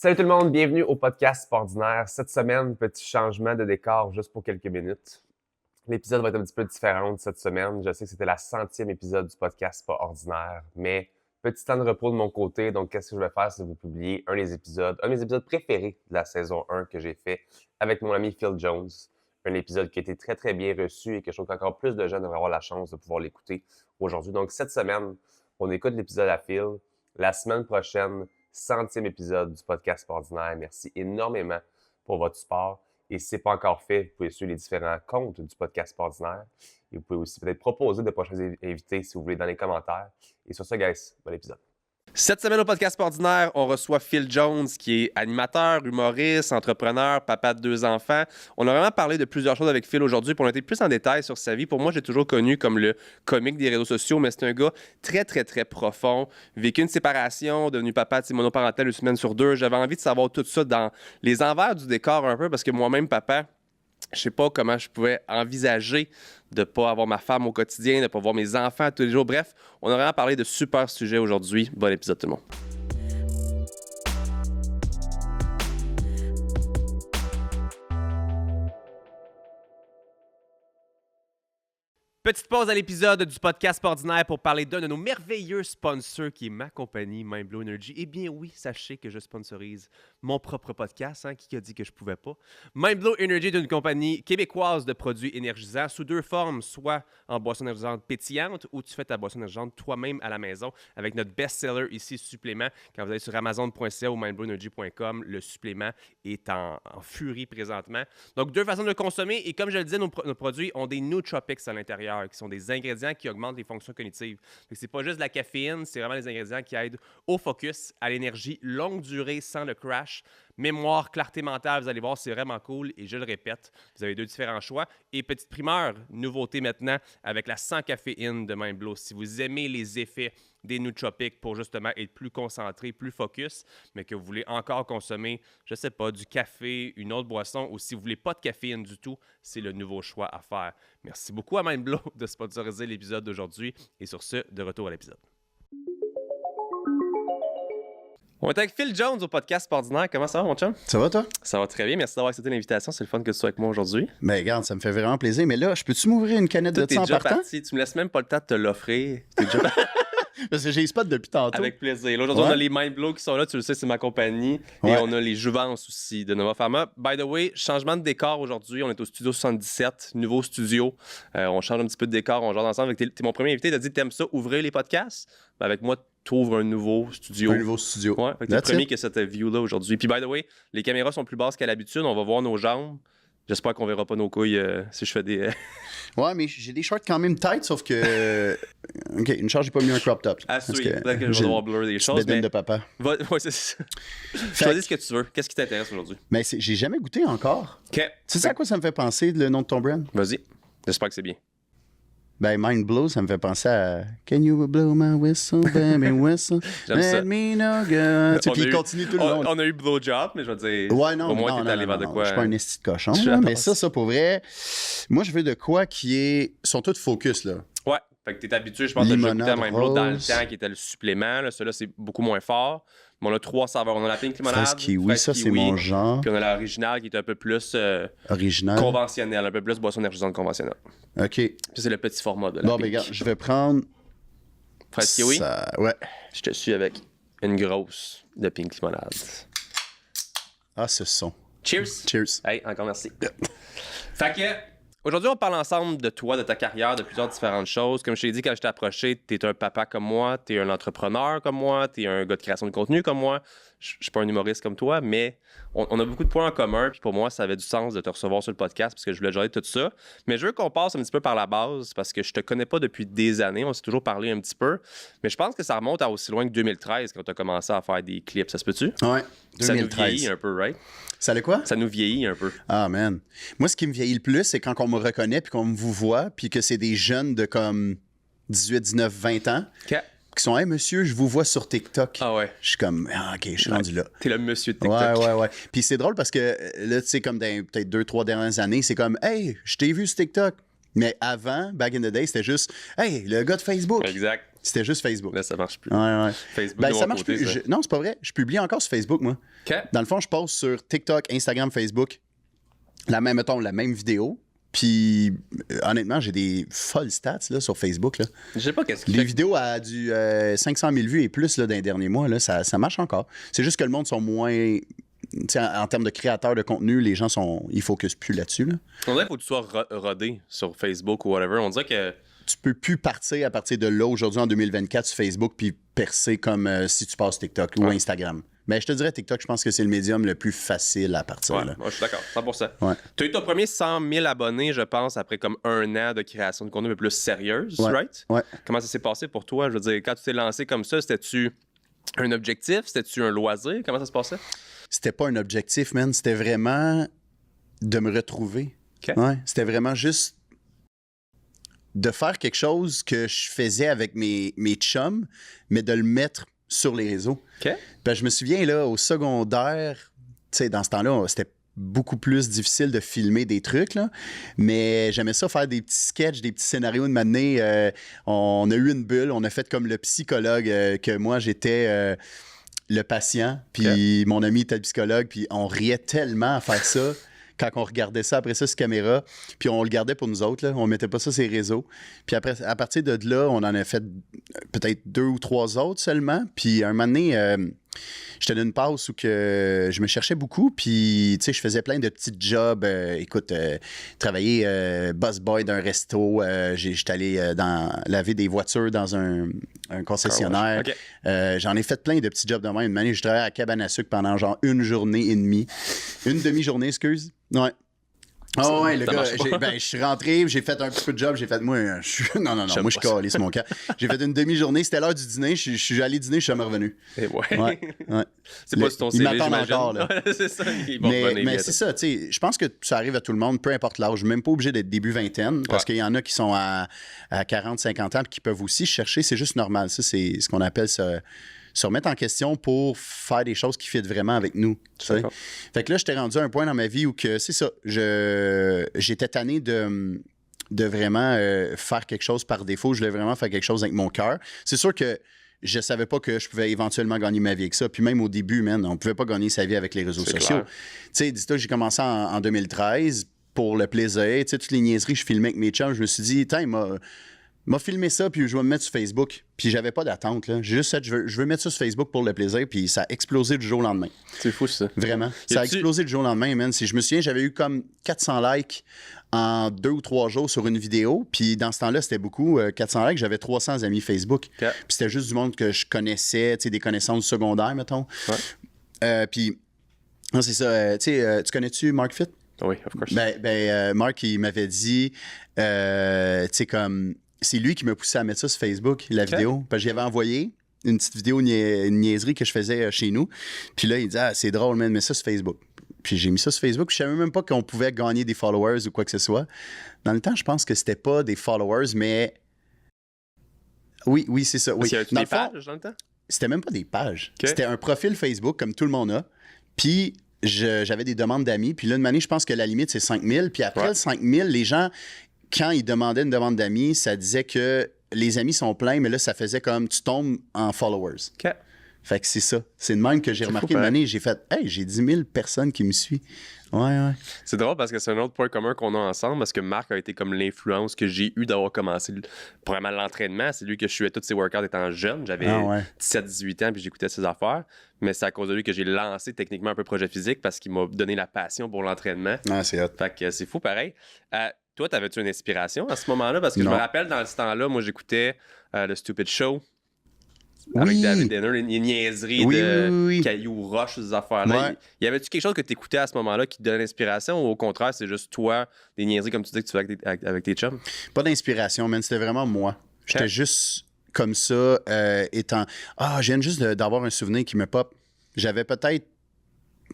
Salut tout le monde, bienvenue au podcast Ordinaire. Cette semaine, petit changement de décor juste pour quelques minutes. L'épisode va être un petit peu différent cette semaine. Je sais que c'était la 100e épisode du podcast Pas Ordinaire, mais petit temps de repos de mon côté. Donc, qu'est-ce que je vais faire, c'est vous publier un de mes épisodes préférés de la saison 1 que j'ai fait avec mon ami Phil Jones. Un épisode qui a été très, très bien reçu et que je trouve qu'encore plus de gens devraient avoir la chance de pouvoir l'écouter aujourd'hui. Donc, cette semaine, on écoute l'épisode à Phil. La semaine prochaine, 100e épisode du podcast Ordinaire. Merci énormément pour votre support. Et si ce n'est pas encore fait, vous pouvez suivre les différents comptes du podcast Ordinaire. Et vous pouvez aussi peut-être proposer de prochains invités si vous voulez dans les commentaires. Et sur ce, guys, bon épisode. Cette semaine au podcast Ordinaire, on reçoit Phil Jones, qui est animateur, humoriste, entrepreneur, papa de 2 enfants. On a vraiment parlé de plusieurs choses avec Phil aujourd'hui, pour on a été plus en détail sur sa vie. Pour moi, j'ai toujours connu comme le comique des réseaux sociaux, mais c'est un gars très, très, très profond. Vécu une séparation, devenu papa monoparental 1 semaine sur 2. J'avais envie de savoir tout ça dans les envers du décor un peu, parce que moi-même, papa, je sais pas comment je pouvais envisager de ne pas avoir ma femme au quotidien, de ne pas voir mes enfants tous les jours. Bref, on a vraiment parlé de super sujets aujourd'hui. Bon épisode tout le monde. Petite pause à l'épisode du podcast Ordinaire pour parler d'un de nos merveilleux sponsors qui est ma compagnie, Mindblow Energy. Eh bien oui, sachez que je sponsorise mon propre podcast, qui a dit que je pouvais pas. Mindblow Energy est une compagnie québécoise de produits énergisants sous 2 formes, soit en boisson énergisante pétillante ou tu fais ta boisson énergisante toi-même à la maison avec notre best-seller ici, supplément. Quand vous allez sur amazon.ca ou mindblowenergy.com, le supplément est en furie présentement. Donc 2 façons de le consommer et comme je le disais, nos produits ont des nootropics à l'intérieur, qui sont des ingrédients qui augmentent les fonctions cognitives. Donc, c'est pas juste de la caféine, c'est vraiment des ingrédients qui aident au focus, à l'énergie longue durée sans le crash, mémoire, clarté mentale. Vous allez voir, c'est vraiment cool et je le répète, vous avez 2 différents choix. Et petite primeur, nouveauté maintenant avec la sans caféine de Mindblow. Si vous aimez les effets des nootropics pour justement être plus concentré, plus focus, mais que vous voulez encore consommer, je sais pas, du café, une autre boisson, ou si vous voulez pas de caféine du tout, c'est le nouveau choix à faire. Merci beaucoup à Mindblow de sponsoriser l'épisode d'aujourd'hui. Et sur ce, de retour à l'épisode. On est avec Phil Jones au podcast Ordinaire. Comment ça va, mon chum? Ça va, toi? Ça va très bien. Merci d'avoir accepté l'invitation. C'est le fun que tu sois avec moi aujourd'hui. Ben, regarde, ça me fait vraiment plaisir. Mais là, peux-tu m'ouvrir une canette de thé en partant? Parti. Tu me laisses même pas le temps de te l'offrir. T'es déjà Parce que j'ai les spots depuis tantôt. Avec plaisir. Là, aujourd'hui, on a les Mindblow qui sont là. Tu le sais, c'est ma compagnie. Et on a les Jouvence aussi de Nova Pharma. By the way, changement de décor aujourd'hui. On est au studio 77, nouveau studio. On change un petit peu de décor. On joue ensemble. T'es mon premier invité. T'as dit t'aimes ça, ouvrir les podcasts? Ben, avec moi, tu ouvres un nouveau studio. Un nouveau studio. Ouais, t'es le premier qui a cette view-là aujourd'hui. Puis, by the way, les caméras sont plus basses qu'à l'habitude. On va voir nos jambes. J'espère qu'on verra pas nos couilles si je fais des... Ouais, mais j'ai des shorts quand même tight, sauf que... OK, une charge, j'ai pas mis un crop top. Ah, oui, peut-être que je vais devoir blur des choses, mais... de papa. Ouais, c'est ça. Choisis ce que tu veux. Qu'est-ce qui t'intéresse aujourd'hui? Mais j'ai jamais goûté encore. OK. Tu sais à quoi ça me fait penser, le nom de ton brand? Vas-y. J'espère que c'est bien. Ben, Mindblow, ça me fait penser à Can you blow my whistle, baby whistle? Let me know good. Tu sais, puis il continue tout le long. On a eu Blowjob, mais je veux dire. Ouais, non, au moins, t'es allé vers de quoi. Je suis pas un esti de cochon, là, mais ça, pour vrai, moi, je veux de quoi qui est. Ils sont tous focus, là. Ouais. Fait que t'es habitué, je pense, à goûter à Mindblow dans le temps qui était le supplément. Là. Celui-là, c'est beaucoup moins fort. Mais on a 3 saveurs. On a la pink limonade. Fraise kiwi, ça, c'est mon genre. Puis on a l'original qui est un peu plus conventionnel, un peu plus boisson énergisante conventionnelle. OK. Puis c'est le petit format de la Bon, ben, regarde, je vais prendre. Fraise kiwi? Ouais. Je te suis avec une grosse de pink limonade. Ah, ce son. Cheers! Cheers. Hey, encore merci. Fait que, aujourd'hui, on parle ensemble de toi, de ta carrière, de plusieurs différentes choses. Comme je t'ai dit quand je t'ai approché, t'es un papa comme moi, t'es un entrepreneur comme moi, t'es un gars de création de contenu comme moi. Je suis pas un humoriste comme toi, mais on a beaucoup de points en commun. Puis pour moi, ça avait du sens de te recevoir sur le podcast parce que je voulais jaser tout ça. Mais je veux qu'on passe un petit peu par la base parce que je te connais pas depuis des années. On s'est toujours parlé un petit peu. Mais je pense que ça remonte à aussi loin que 2013 quand tu as commencé à faire des clips. Ça se peut-tu? Ouais, 2013. Ça nous vieillit un peu, right? Ça le quoi? Ça nous vieillit un peu. Ah, man. Moi, ce qui me vieillit le plus, c'est quand on me reconnaît puis qu'on me vous voit puis que c'est des jeunes de comme 18, 19, 20 ans. OK. Qui sont, hey, monsieur, je vous vois sur TikTok. Ah ouais. Je suis comme, ah, OK, je suis rendu là. T'es le monsieur de TikTok. Ouais. Puis c'est drôle parce que là, tu sais, comme dans peut-être 2-3 dernières années, c'est comme, hey, je t'ai vu sur TikTok. Mais avant, back in the day, c'était juste, hey, le gars de Facebook. Exact. C'était juste Facebook. Là, ça marche plus. Ouais. Facebook, Ben, de ça mon marche côté, plus. ça. Non, c'est pas vrai. Je publie encore sur Facebook, moi. OK. Dans le fond, je poste sur TikTok, Instagram, Facebook, la même vidéo. Puis, honnêtement, j'ai des folles stats là, sur Facebook. Là. Je sais pas qu'est-ce qui Les fait. vidéos à du 500 000 vues et plus là, dans les derniers mois, là, ça marche encore. C'est juste que le monde sont moins... En termes de créateurs de contenu, les gens ils focusent plus là-dessus. Là. On dirait qu'il faut que tu sois rodé sur Facebook ou whatever. On dirait que... Tu peux plus partir à partir de là, aujourd'hui, en 2024, sur Facebook, puis percer comme si tu passes TikTok ou Instagram. Mais je te dirais, TikTok, je pense que c'est le médium le plus facile à partir. Ouais, là. moi, je suis d'accord, 100%. Ouais. Tu as eu ton premier 100 000 abonnés, je pense, après comme 1 an de création de contenu un peu plus sérieuse, right? Ouais. Comment ça s'est passé pour toi? Je veux dire, quand tu t'es lancé comme ça, c'était-tu un objectif? C'était-tu un loisir? Comment ça se passait? C'était pas un objectif, man. C'était vraiment de me retrouver. OK. Ouais. C'était vraiment juste de faire quelque chose que je faisais avec mes chums, mais de le mettre sur les réseaux. OK. Ben, je me souviens, là, au secondaire, tu sais, dans ce temps-là, c'était beaucoup plus difficile de filmer des trucs, là. Mais j'aimais ça faire des petits sketchs, des petits scénarios de m'amener. On a eu une bulle, on a fait comme le psychologue, que moi, j'étais le patient, puis mon ami était le psychologue, puis on riait tellement à faire ça. Quand on regardait ça, après ça, sur caméra, puis on le gardait pour nous autres, là. On mettait pas ça sur les réseaux. Puis après, à partir de là, on en a fait peut-être 2 ou 3 autres seulement. Puis un moment donné, j'étais dans une pause où que je me cherchais beaucoup, puis tu sais, je faisais plein de petits jobs. Écoute, travailler busboy d'un resto, j'étais allé laver des voitures dans un concessionnaire. Okay. J'en ai fait plein de petits jobs de même. Une année, je travaillais à cabane à sucre pendant genre une journée et demie. Une demi-journée, excuse. Ouais. Oh ouais, le gars, je suis rentré, j'ai fait un petit peu de job, j'ai fait, moi, moi je suis calé sur mon camp. J'ai fait une demi-journée, c'était l'heure du dîner, je suis allé dîner, je suis jamais revenu. Et Ouais. C'est pas sur ton CV, il m'attend encore, là. C'est ça, mais c'est ça, tu sais, je pense que ça arrive à tout le monde, peu importe l'âge. Je suis même pas obligé d'être début vingtaine, parce qu'il y en a qui sont à 40, 50 ans, et qui peuvent aussi chercher, c'est juste normal. Ça, c'est ce qu'on appelle se remettre en question pour faire des choses qui fitent vraiment avec nous. Tu sais? Fait que là, j'étais rendu à un point dans ma vie où que c'est ça. J'étais tanné de vraiment faire quelque chose par défaut. Je voulais vraiment faire quelque chose avec mon cœur. C'est sûr que je savais pas que je pouvais éventuellement gagner ma vie avec ça. Puis même au début, man, on pouvait pas gagner sa vie avec les réseaux sociaux. Tu sais, dis-toi que j'ai commencé en 2013 pour le plaisir. Tu sais, toutes les niaiseries que je filmais avec mes chums, je me suis dit, il m'a filmé ça, puis je vais me mettre sur Facebook. Puis j'avais pas d'attente, là. J'ai juste fait, je veux mettre ça sur Facebook pour le plaisir, puis ça a explosé du jour au lendemain. C'est fou, ça. Vraiment. Ça a explosé du jour au lendemain, man. Si je me souviens, j'avais eu comme 400 likes en 2 ou 3 jours sur une vidéo. Puis dans ce temps-là, c'était beaucoup. 400 likes, j'avais 300 amis Facebook. Okay. Puis c'était juste du monde que je connaissais, tu sais, des connaissances secondaires, mettons. Ouais. Puis, non, c'est ça. Tu sais, tu connais-tu Mark Fit? Oui, of course. Mark, il m'avait dit, tu sais, comme... C'est lui qui m'a poussé à mettre ça sur Facebook, la vidéo. Parce que j'avais envoyé une petite vidéo, une niaiserie que je faisais chez nous. Puis là, il dit, c'est drôle, man, mets ça sur Facebook. Puis j'ai mis ça sur Facebook. Puis je savais même pas qu'on pouvait gagner des followers ou quoi que ce soit. Dans le temps, je pense que c'était pas des followers, mais... Oui, c'est ça. Oui. Parce qu'il y avait des pages dans le temps? C'était même pas des pages. Okay. C'était un profil Facebook, comme tout le monde a. Puis... j'avais des demandes d'amis. Puis là, une année, je pense que la limite, c'est 5 000. Puis après le 5 000, les gens... Quand ils demandaient une demande d'amis, ça disait que les amis sont pleins, mais là, ça faisait comme tu tombes en followers. OK. Fait que c'est ça. C'est de même que j'ai remarqué une année, j'ai fait, hey, j'ai 10 000 personnes qui me suivent. Ouais. C'est drôle parce que c'est un autre point commun qu'on a ensemble parce que Marc a été comme l'influence que j'ai eu d'avoir commencé vraiment l'entraînement. C'est lui que je suivais tous ses workouts étant jeune. J'avais 17-18 ans puis j'écoutais ses affaires. Mais c'est à cause de lui que j'ai lancé techniquement un peu projet physique parce qu'il m'a donné la passion pour l'entraînement. Ah, c'est hot. Fait que c'est fou pareil. Toi, t'avais-tu une inspiration à ce moment-là? Parce que je me rappelle, dans ce temps-là, moi, j'écoutais le Stupid Show avec David Denner, les niaiseries de Caillou Roche, ces affaires-là. Ouais. Y avait-tu quelque chose que t'écoutais à ce moment-là qui te donnait l'inspiration ou au contraire, c'est juste toi, des niaiseries comme tu dis que tu fais avec tes chums? Pas d'inspiration, man. C'était vraiment moi. J'étais juste comme ça, étant... je viens juste d'avoir un souvenir qui me pop. J'avais peut-être...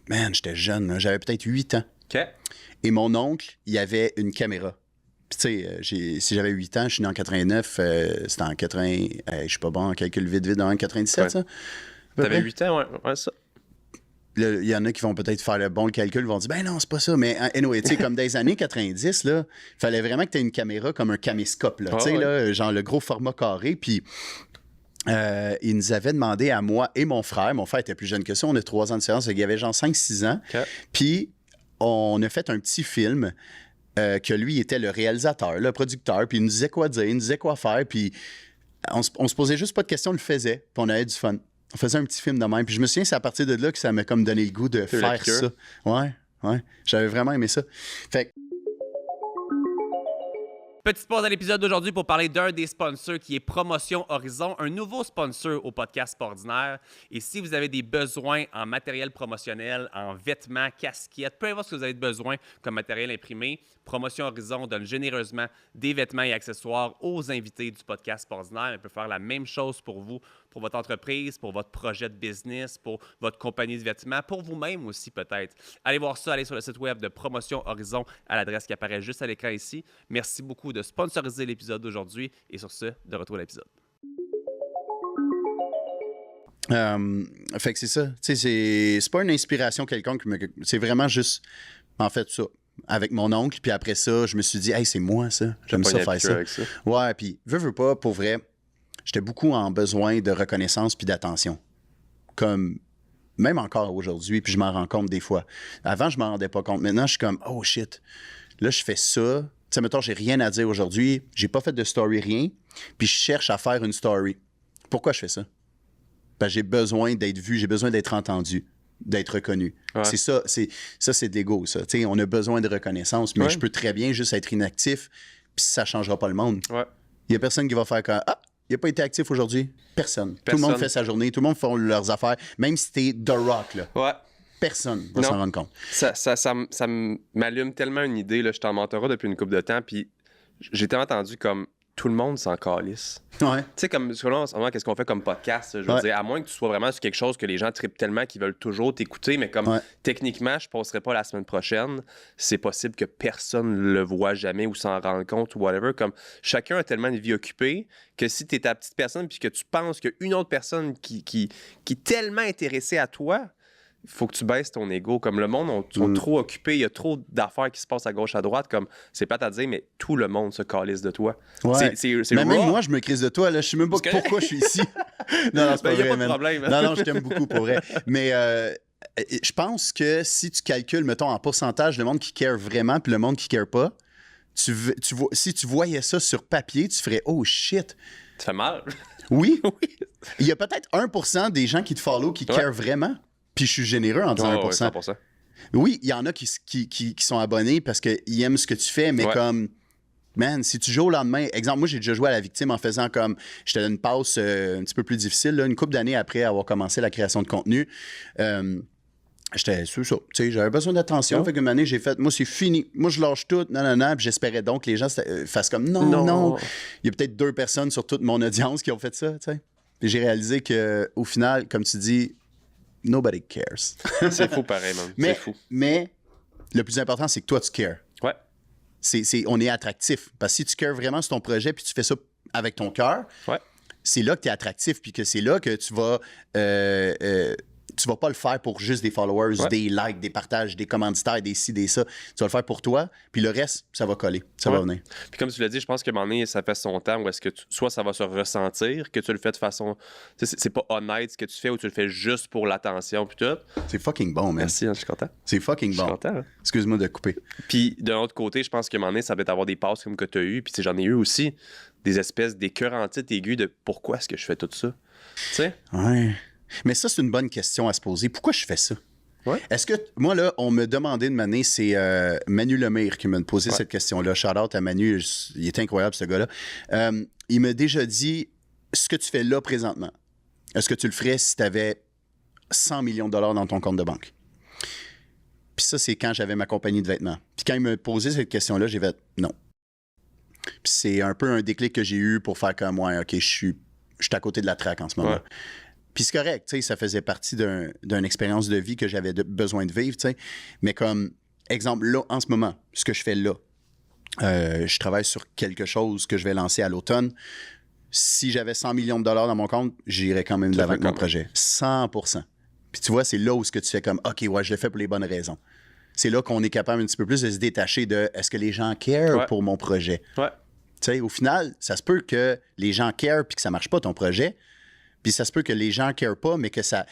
Man, j'étais jeune, là. J'avais peut-être 8 ans. OK. Et mon oncle, il avait une caméra. Puis, tu sais, si j'avais 8 ans, je suis né en 89, c'était en 80. Je suis pas bon en calcul vite, en 97, ça. T'avais 8 ans, ouais, ça. Il y en a qui vont peut-être faire le calcul, vont dire, ben non, c'est pas ça. Mais, anyway, tu sais, comme des années 90, là, il fallait vraiment que tu aies une caméra comme un caméscope, là. Tu sais, là, genre le gros format carré. Puis, il nous avait demandé à moi et mon frère était plus jeune que ça, on a 3 ans de différence, il y avait genre 5-6 ans, puis on a fait un petit film que lui était le réalisateur, le producteur, puis il nous disait quoi dire, il nous disait quoi faire, puis on se posait juste pas de questions, on le faisait, puis on avait du fun. On faisait un petit film de même. Puis je me souviens, c'est à partir de là que ça m'a comme donné le goût de faire ça. Ouais. J'avais vraiment aimé ça. Fait que... Petite pause à l'épisode d'aujourd'hui pour parler d'un des sponsors qui est Promotion Horizon, un nouveau sponsor au podcast Sport Ordinaire. Et si vous avez des besoins en matériel promotionnel, en vêtements, casquettes, peu importe ce que vous avez besoin comme matériel imprimé, Promotion Horizon donne généreusement des vêtements et accessoires aux invités du podcast Sport Ordinaire. Elle peut faire la même chose pour vous, pour votre entreprise, pour votre projet de business, pour votre compagnie de vêtements, pour vous-même aussi peut-être. Allez voir ça, allez sur le site web de Promotion Horizon à l'adresse qui apparaît juste à l'écran ici. Merci beaucoup de sponsoriser l'épisode d'aujourd'hui et sur ce, de retour à l'épisode. Fait que c'est ça. Tu sais, c'est pas une inspiration quelconque, mais c'est vraiment juste, en fait, ça. Avec mon oncle, puis après ça, je me suis dit, hey, c'est moi, ça. J'aime ça faire ça. Ouais, puis veux pas, pour vrai, j'étais beaucoup en besoin de reconnaissance puis d'attention. Comme, même encore aujourd'hui, puis je m'en rends compte des fois. Avant, je m'en rendais pas compte. Maintenant, je suis comme, oh shit, là, je fais ça. Tu sais, mettons, j'ai rien à dire aujourd'hui. J'ai pas fait de story, rien. Puis je cherche à faire une story. Pourquoi je fais ça? Ben, j'ai besoin d'être vu, j'ai besoin d'être entendu, d'être reconnu. Ouais. C'est ça, c'est de l'ego, ça. Tu sais, on a besoin de reconnaissance, mais je peux très bien juste être inactif, puis ça changera pas le monde. Il y a personne qui va faire comme, ah, il n'a pas été actif aujourd'hui. Personne. Tout le monde fait sa journée, tout le monde fait leurs affaires, même si t'es The Rock, là. Ouais. Personne va s'en rendre compte. Ça m'allume tellement une idée, là. Je t'en mentorat depuis une couple de temps, puis j'ai tellement entendu comme tout le monde s'en calisse. Ouais. Tu sais, comme en ce moment, qu'est-ce qu'on fait comme podcast? Je veux dire, à moins que tu sois vraiment sur quelque chose que les gens trippent tellement qu'ils veulent toujours t'écouter, mais comme techniquement, je passerai pas la semaine prochaine, c'est possible que personne le voit jamais ou s'en rende compte ou whatever. Comme chacun a tellement une vie occupée que si t'es ta petite personne puis que tu penses qu'une autre personne qui est tellement intéressée à toi, il faut que tu baisses ton ego. Comme le monde sont trop occupés, il y a trop d'affaires qui se passent à gauche, à droite. Comme c'est plate à dire, mais tout le monde se calisse de toi. Ouais. Mais même moi, je me crisse de toi. Là. Je sais même pas pourquoi je suis ici. Non, c'est pas vrai, y a pas de problème. Non, je t'aime beaucoup pour vrai. Mais je pense que si tu calcules, mettons, en pourcentage, le monde qui care vraiment puis le monde qui care pas, si tu voyais ça sur papier, tu ferais « Oh shit! » Ça fait mal. Oui. Il y a peut-être 1% des gens qui te follow qui care vraiment. Puis je suis généreux en disant 1%. 100%. Oui, il y en a qui sont abonnés parce qu'ils aiment ce que tu fais, mais comme, man, si tu joues au lendemain, exemple, moi j'ai déjà joué à la victime en faisant comme, je te donne une passe un petit peu plus difficile, là, une couple d'années après avoir commencé la création de contenu. J'étais sur ça, tu sais, j'avais besoin d'attention. Fait qu'une année, j'ai fait, moi c'est fini, moi je lâche tout, non, puis j'espérais donc que les gens fassent comme, non. Il y a peut-être 2 personnes sur toute mon audience qui ont fait ça, tu sais. Puis j'ai réalisé qu'au final, comme tu dis, nobody cares. C'est fou pareil, man. C'est fou. Mais le plus important, c'est que toi, tu cares. Ouais. On est attractif. Parce que si tu cares vraiment sur ton projet puis tu fais ça avec ton cœur, c'est là que tu es attractif puis que c'est là que tu vas... tu vas pas le faire pour juste des followers, des likes, des partages, des commanditaires, des ci, des ça. Tu vas le faire pour toi, puis le reste, ça va coller, ça va venir. Puis comme tu l'as dit, je pense qu'à un moment donné, ça fait son temps où est-ce que soit ça va se ressentir, que tu le fais de façon... C'est pas honnête ce que tu fais ou tu le fais juste pour l'attention puis tout. C'est fucking bon, man. Merci, hein, je suis content. C'est fucking bon. Je suis content. Hein? Excuse-moi de couper. Puis d'un autre côté, je pense qu'à un moment donné, ça va être avoir des passes comme que tu as eu, puis j'en ai eu aussi, des espèces d'écœurantites aiguës de pourquoi est-ce que je fais tout ça. Tu sais? Ouais. Mais ça, c'est une bonne question à se poser. Pourquoi je fais ça? Ouais. Est-ce que, moi, là, on me demandait de m'amener, c'est Manu Lemire qui m'a posé cette question-là. Shout-out à Manu, il est incroyable, ce gars-là. Il m'a déjà dit, ce que tu fais là présentement, est-ce que tu le ferais si tu avais 100 millions de dollars dans ton compte de banque? Puis ça, c'est quand j'avais ma compagnie de vêtements. Puis quand il m'a posé cette question-là, j'ai fait non. Puis c'est un peu un déclic que j'ai eu pour faire comme moi, OK, je suis à côté de la traque en ce moment. Ouais. Puis c'est correct, tu sais, ça faisait partie d'une expérience de vie que j'avais besoin de vivre, tu sais. Mais comme exemple, là, en ce moment, ce que je fais là, je travaille sur quelque chose que je vais lancer à l'automne. Si j'avais 100 millions de dollars dans mon compte, j'irais quand même de l'avant avec mon projet. 100%. Puis tu vois, c'est là où ce que tu fais comme, OK, ouais, je le fais pour les bonnes raisons. C'est là qu'on est capable un petit peu plus de se détacher de est-ce que les gens care pour mon projet? Ouais. Tu sais, au final, ça se peut que les gens care puis que ça marche pas ton projet. Puis ça se peut que les gens ne carent pas, mais que ça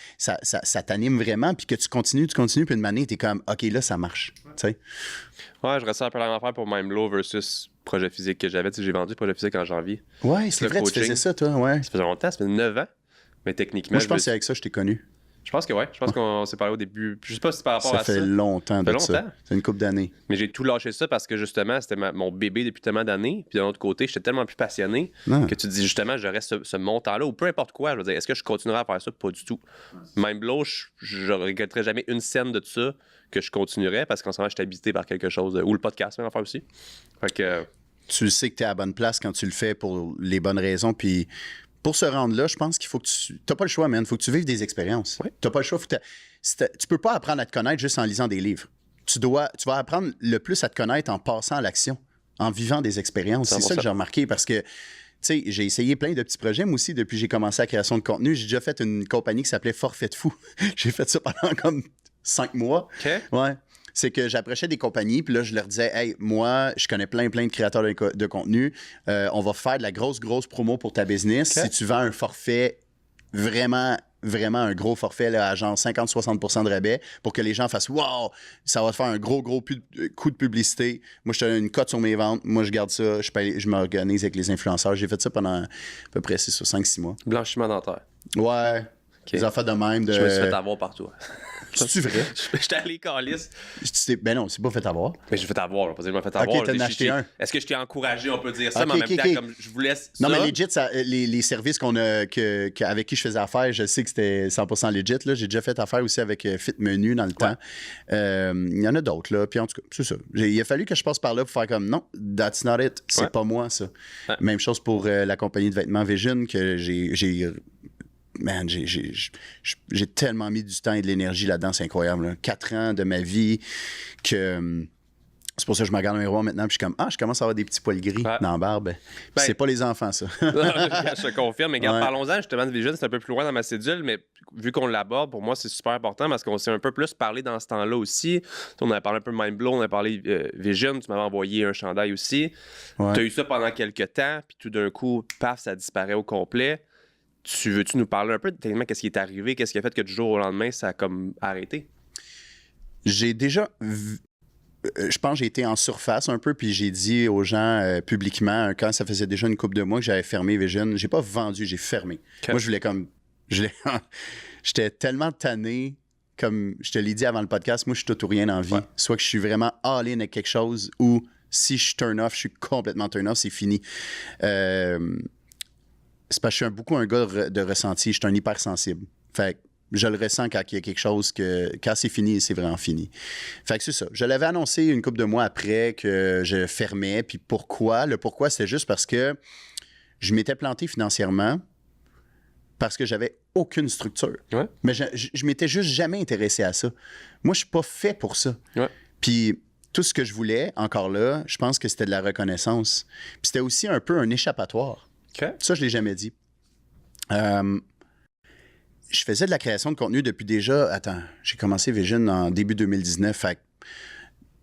t'anime vraiment, puis que tu continues, puis une manée, t'es comme, OK, là, ça marche. Ouais, je ressens un peu la même affaire pour MindBlow versus Projet Physique que j'avais. J'ai vendu Projet Physique en janvier. Ouais, c'est vrai, tu faisais ça, toi, ouais. Ça faisait longtemps, ça fait 9 ans. Mais techniquement. Moi, je pense que c'est avec ça que je t'ai connu. Je pense que oui. Je pense qu'on s'est parlé au début. Je sais pas si c'est par rapport à ça. Ça fait longtemps de ça. C'est une couple d'années. Mais j'ai tout lâché ça parce que justement, c'était mon bébé depuis tellement d'années. Puis d'un autre côté, j'étais tellement plus passionné que tu te dis justement, je reste ce montant-là ou peu importe quoi. Je veux dire, est-ce que je continuerai à faire ça? Pas du tout. MindBlow, je regretterai jamais une scène de ça que je continuerais parce qu'en ce moment, je suis habité par quelque chose. Ou le podcast, même en faire aussi. Fait que. Tu sais que tu es à la bonne place quand tu le fais pour les bonnes raisons. Puis. Pour se rendre là, je pense qu'il faut que tu... T'as pas le choix, man. Il faut que tu vives des expériences. Oui. T'as pas le choix. Tu peux pas apprendre à te connaître juste en lisant des livres. Tu vas apprendre le plus à te connaître en passant à l'action, en vivant des expériences. C'est ça que j'ai remarqué parce que, tu sais, j'ai essayé plein de petits projets, moi aussi, depuis que j'ai commencé la création de contenu. J'ai déjà fait une compagnie qui s'appelait Forfait de fou. J'ai fait ça pendant comme 5 mois. OK. Ouais. C'est que j'approchais des compagnies, puis là, je leur disais, hey, moi, je connais plein de créateurs de contenu. On va faire de la grosse promo pour ta business. Okay. Si tu vends un forfait vraiment un gros forfait là, à genre 50-60% de rabais pour que les gens fassent wow, ça va te faire un gros coup de publicité. Moi, je te donne une cote sur mes ventes. Moi, je garde ça. Je m'organise avec les influenceurs. J'ai fait ça pendant à peu près 5-6 mois. Blanchiment dentaire. Ouais. Okay. Des affaires de même. Je me suis fait avoir partout. C'est vrai? J'étais allé calice. Ben non, c'est pas fait avoir. Mais je vais t'avoir. Je me fait avoir. OK, t'en as acheté un. Est-ce que je t'ai encouragé, on peut dire ça, mais en même temps, comme je vous laisse non, ça. mais legit, les services avec qui je faisais affaire, je sais que c'était 100% legit. Là. J'ai déjà fait affaire aussi avec Fit Menu dans le temps. Il y en a d'autres. Là. Puis en tout cas, c'est ça. Il a fallu que je passe par là pour faire comme non, that's not it. C'est pas moi, ça. Ouais. Même chose pour la compagnie de vêtements Vision que j'ai man, j'ai tellement mis du temps et de l'énergie là-dedans, c'est incroyable. Là. 4 ans de ma vie que... C'est pour ça que je me regarde dans le miroir maintenant, puis je suis comme, je commence à avoir des petits poils gris dans la barbe. C'est pas les enfants, ça. Je te confirme, mais regarde, parlons-en justement de Vision, c'est un peu plus loin dans ma cédule, mais vu qu'on l'aborde, pour moi, c'est super important parce qu'on s'est un peu plus parlé dans ce temps-là aussi. On a parlé un peu de MindBlow, on a parlé Vision, tu m'avais envoyé un chandail aussi. Tu as eu ça pendant quelques temps, puis tout d'un coup, paf, ça disparaît au complet. Veux-tu nous parler un peu de techniquement qu'est-ce qui est arrivé, qu'est-ce qui a fait que du jour au lendemain, ça a comme arrêté? J'ai déjà... Je pense que j'ai été en surface un peu, puis j'ai dit aux gens publiquement, quand ça faisait déjà une couple de mois que j'avais fermé Vision, j'ai pas vendu, j'ai fermé. Okay. Moi, je voulais comme... J'étais tellement tanné, comme je te l'ai dit avant le podcast, moi, je suis tout ou rien en vie. Ouais. Soit que je suis vraiment all-in avec quelque chose, ou si je turn off, je suis complètement turn off, c'est fini. C'est parce que je suis beaucoup un gars de ressenti, je suis un hypersensible. Fait que je le ressens quand il y a quelque chose que... Quand c'est fini, c'est vraiment fini. Fait que c'est ça. Je l'avais annoncé une couple de mois après que je fermais. Puis pourquoi? Le pourquoi, c'était juste parce que je m'étais planté financièrement parce que j'avais aucune structure. Ouais. Mais je m'étais juste jamais intéressé à ça. Moi, je suis pas fait pour ça. Ouais. Puis tout ce que je voulais, encore là, je pense que c'était de la reconnaissance. Puis c'était aussi un peu un échappatoire. Okay. Ça, je l'ai jamais dit. Je faisais de la création de contenu depuis déjà... Attends, j'ai commencé Vision en début 2019, fait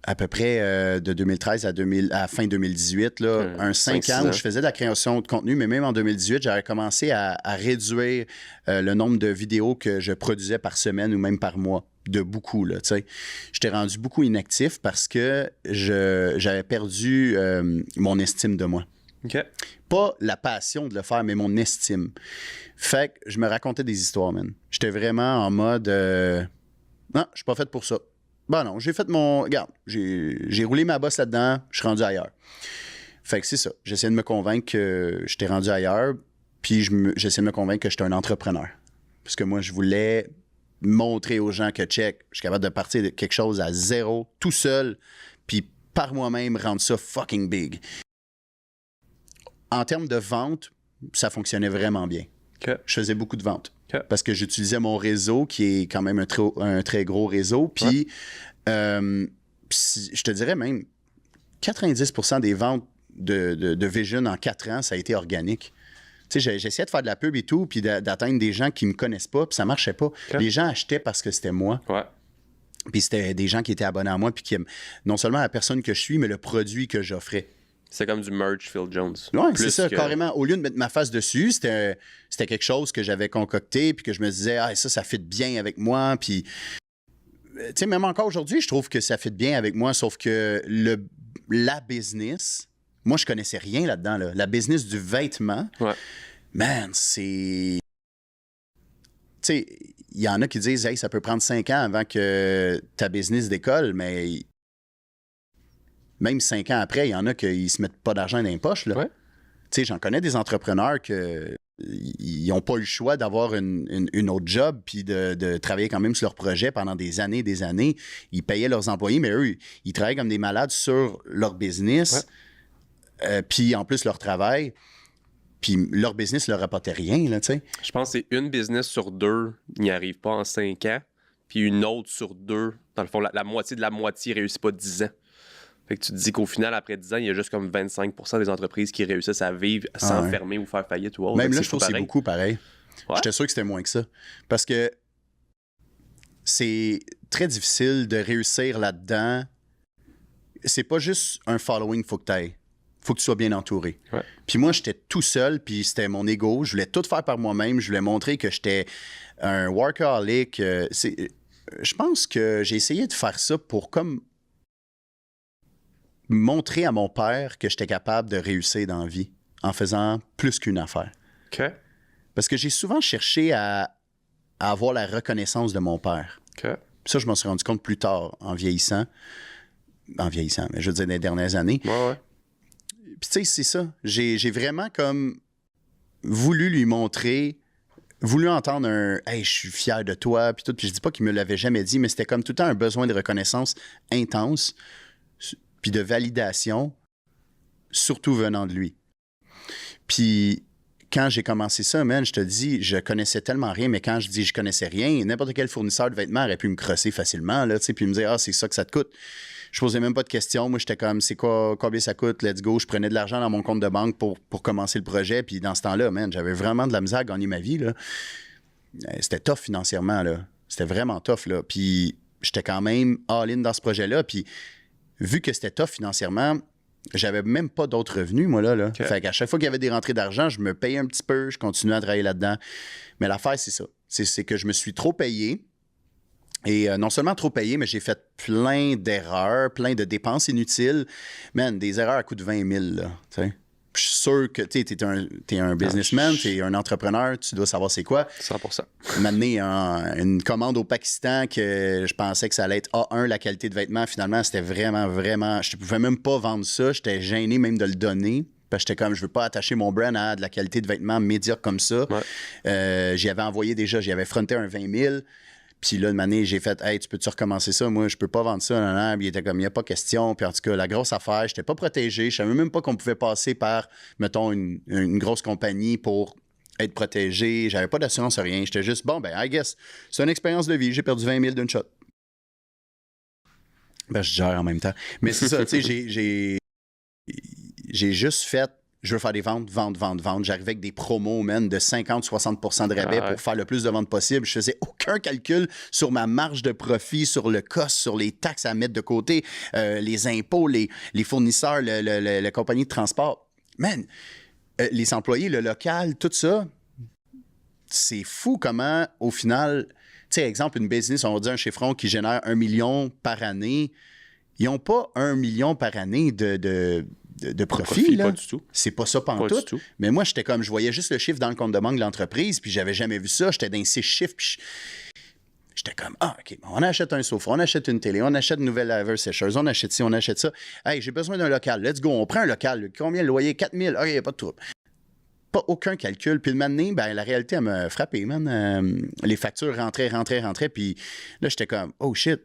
à peu près de 2013 à fin 2018, là, un 5 ans où je faisais de la création de contenu, mais même en 2018, j'avais commencé à réduire le nombre de vidéos que je produisais par semaine ou même par mois. De beaucoup, là, tu sais. J'étais rendu beaucoup inactif parce que j'avais perdu mon estime de moi. Okay. Pas la passion de le faire, mais mon estime. Fait que je me racontais des histoires, man. J'étais vraiment en mode... non, je suis pas fait pour ça. Ben non, j'ai fait mon... Regarde, j'ai roulé ma bosse là-dedans, je suis rendu ailleurs. Fait que c'est ça. J'essayais de me convaincre que j'étais rendu ailleurs, puis j'essayais de me convaincre que j'étais un entrepreneur. Parce que moi, je voulais montrer aux gens que, check, je suis capable de partir de quelque chose à zéro, tout seul, puis par moi-même rendre ça fucking big. En termes de vente, ça fonctionnait vraiment bien. Okay. Je faisais beaucoup de ventes. Okay. Parce que j'utilisais mon réseau, qui est quand même un très gros réseau. Puis, je te dirais même, 90% des ventes de Vision en 4 ans, ça a été organique. Tu sais, j'essayais de faire de la pub et tout, puis d'atteindre des gens qui me connaissent pas, puis ça marchait pas. Okay. Les gens achetaient parce que c'était moi. Ouais. Puis c'était des gens qui étaient abonnés à moi, puis qui aiment non seulement la personne que je suis, mais le produit que j'offrais. C'est comme du merch Phil Jones. Oui, c'est ça, carrément. Au lieu de mettre ma face dessus, c'était quelque chose que j'avais concocté, puis que je me disais, ah, ça fit bien avec moi. Puis, tu sais, même encore aujourd'hui, je trouve que ça fit bien avec moi, sauf que la business, moi, je connaissais rien là-dedans. Là. La business du vêtement, man, c'est... Tu sais, il y en a qui disent, hey, ça peut prendre 5 ans avant que ta business décolle, mais même 5 ans après, il y en a qui se mettent pas d'argent dans les poches. Là. Ouais. Tu sais, j'en connais des entrepreneurs ils n'ont pas eu le choix d'avoir une autre job puis de travailler quand même sur leur projet pendant des années. Ils payaient leurs employés, mais eux, ils travaillaient comme des malades sur leur business, puis en plus leur travail. Puis leur business leur rapportait rien, là, tu sais. Je pense que c'est une business sur 2 n'y arrive pas en 5 ans, puis une autre sur 2, dans le fond, la moitié de la moitié réussit pas 10 ans. Fait que tu te dis qu'au final, après 10 ans, il y a juste comme 25% des entreprises qui réussissent à vivre sans fermer ou faire faillite ou autre. Même là, je trouve que c'est beaucoup pareil. Ouais. J'étais sûr que c'était moins que ça. Parce que c'est très difficile de réussir là-dedans. C'est pas juste un following, faut que t'ailles. Faut que tu sois bien entouré. Ouais. Puis moi, j'étais tout seul, puis c'était mon ego. Je voulais tout faire par moi-même. Je voulais montrer que j'étais un workaholic. Je pense que j'ai essayé de faire ça pour comme montrer à mon père que j'étais capable de réussir dans la vie en faisant plus qu'une affaire. OK. Parce que j'ai souvent cherché à avoir la reconnaissance de mon père. OK. Ça, je m'en suis rendu compte plus tard, en vieillissant. Mais je veux dire, dans les dernières années. Ouais. Puis tu sais, c'est ça. J'ai vraiment comme voulu lui montrer, voulu entendre un « Hey, je suis fier de toi », puis tout. Puis je dis pas qu'il me l'avait jamais dit, mais c'était comme tout le temps un besoin de reconnaissance intense, puis de validation, surtout venant de lui. Puis quand j'ai commencé ça, man, je te dis, je connaissais tellement rien, mais quand je dis je connaissais rien, n'importe quel fournisseur de vêtements aurait pu me crosser facilement, là, tu sais, puis me dire « Ah, c'est ça que ça te coûte ». Je posais même pas de questions. Moi, j'étais comme, c'est quoi, combien ça coûte? Let's go. Je prenais de l'argent dans mon compte de banque pour commencer le projet. Puis dans ce temps-là, man, j'avais vraiment de la misère à gagner ma vie, là. C'était tough financièrement, là. C'était vraiment tough, là. Puis j'étais quand même all-in dans ce projet-là. Puis vu que c'était tough financièrement, j'avais même pas d'autres revenus, moi, là. Okay. Fait qu'à chaque fois qu'il y avait des rentrées d'argent, je me payais un petit peu, je continuais à travailler là-dedans. Mais l'affaire, c'est ça. C'est que je me suis trop payé. Et non seulement trop payé, mais j'ai fait plein d'erreurs, plein de dépenses inutiles. Man, des erreurs à coût de 20 000, là, tu sais. Je suis sûr que t'es un businessman, t'es un entrepreneur, tu dois savoir c'est quoi. 100%. M'amener une commande au Pakistan que je pensais que ça allait être A1, la qualité de vêtements. Finalement, c'était vraiment, vraiment... Je ne pouvais même pas vendre ça. J'étais gêné même de le donner. Parce que j'étais comme, je veux pas attacher mon brand à de la qualité de vêtements médiocre comme ça. Ouais. J'y avais envoyé déjà, j'y avais fronté un 20 000. Puis là, une année, j'ai fait « Hey, tu peux-tu recommencer ça? Moi, je peux pas vendre ça. » Puis il était comme « Il n'y a pas question. » Puis en tout cas, la grosse affaire, je n'étais pas protégé. Je savais même pas qu'on pouvait passer par, mettons, une grosse compagnie pour être protégé. J'avais pas d'assurance, rien. J'étais juste « Bon, ben, I guess, c'est une expérience de vie. J'ai perdu 20 000 d'une shot. » Ben, je gère en même temps. Mais c'est ça, tu sais, j'ai juste fait... Je veux faire des ventes. J'arrivais avec des promos, man, de 50-60% de rabais pour faire le plus de ventes possible. Je faisais aucun calcul sur ma marge de profit, sur le cost, sur les taxes à mettre de côté, les impôts, les fournisseurs, la compagnie de transport. Man, les employés, le local, tout ça, c'est fou comment, au final, tu sais, exemple, une business, on va dire un chiffron qui génère 1 million par année, ils n'ont pas 1 million par année de profit, là. Pas du tout. C'est pas ça pantoute. Mais moi, j'étais comme, je voyais juste le chiffre dans le compte de banque de l'entreprise, puis j'avais jamais vu ça. J'étais dans 6 chiffres, puis j'étais comme, ah, OK, on achète un sofa, on achète une télé, on achète une nouvelle laver sécheuse, on achète ci, on achète ça. Hey, j'ai besoin d'un local, let's go, on prend un local. Combien le loyer? 4 000. OK, il n'y a pas de trouble. Pas aucun calcul. Puis le moment donné, ben, la réalité, elle m'a frappé, man. Les factures rentraient, puis là, j'étais comme, oh shit,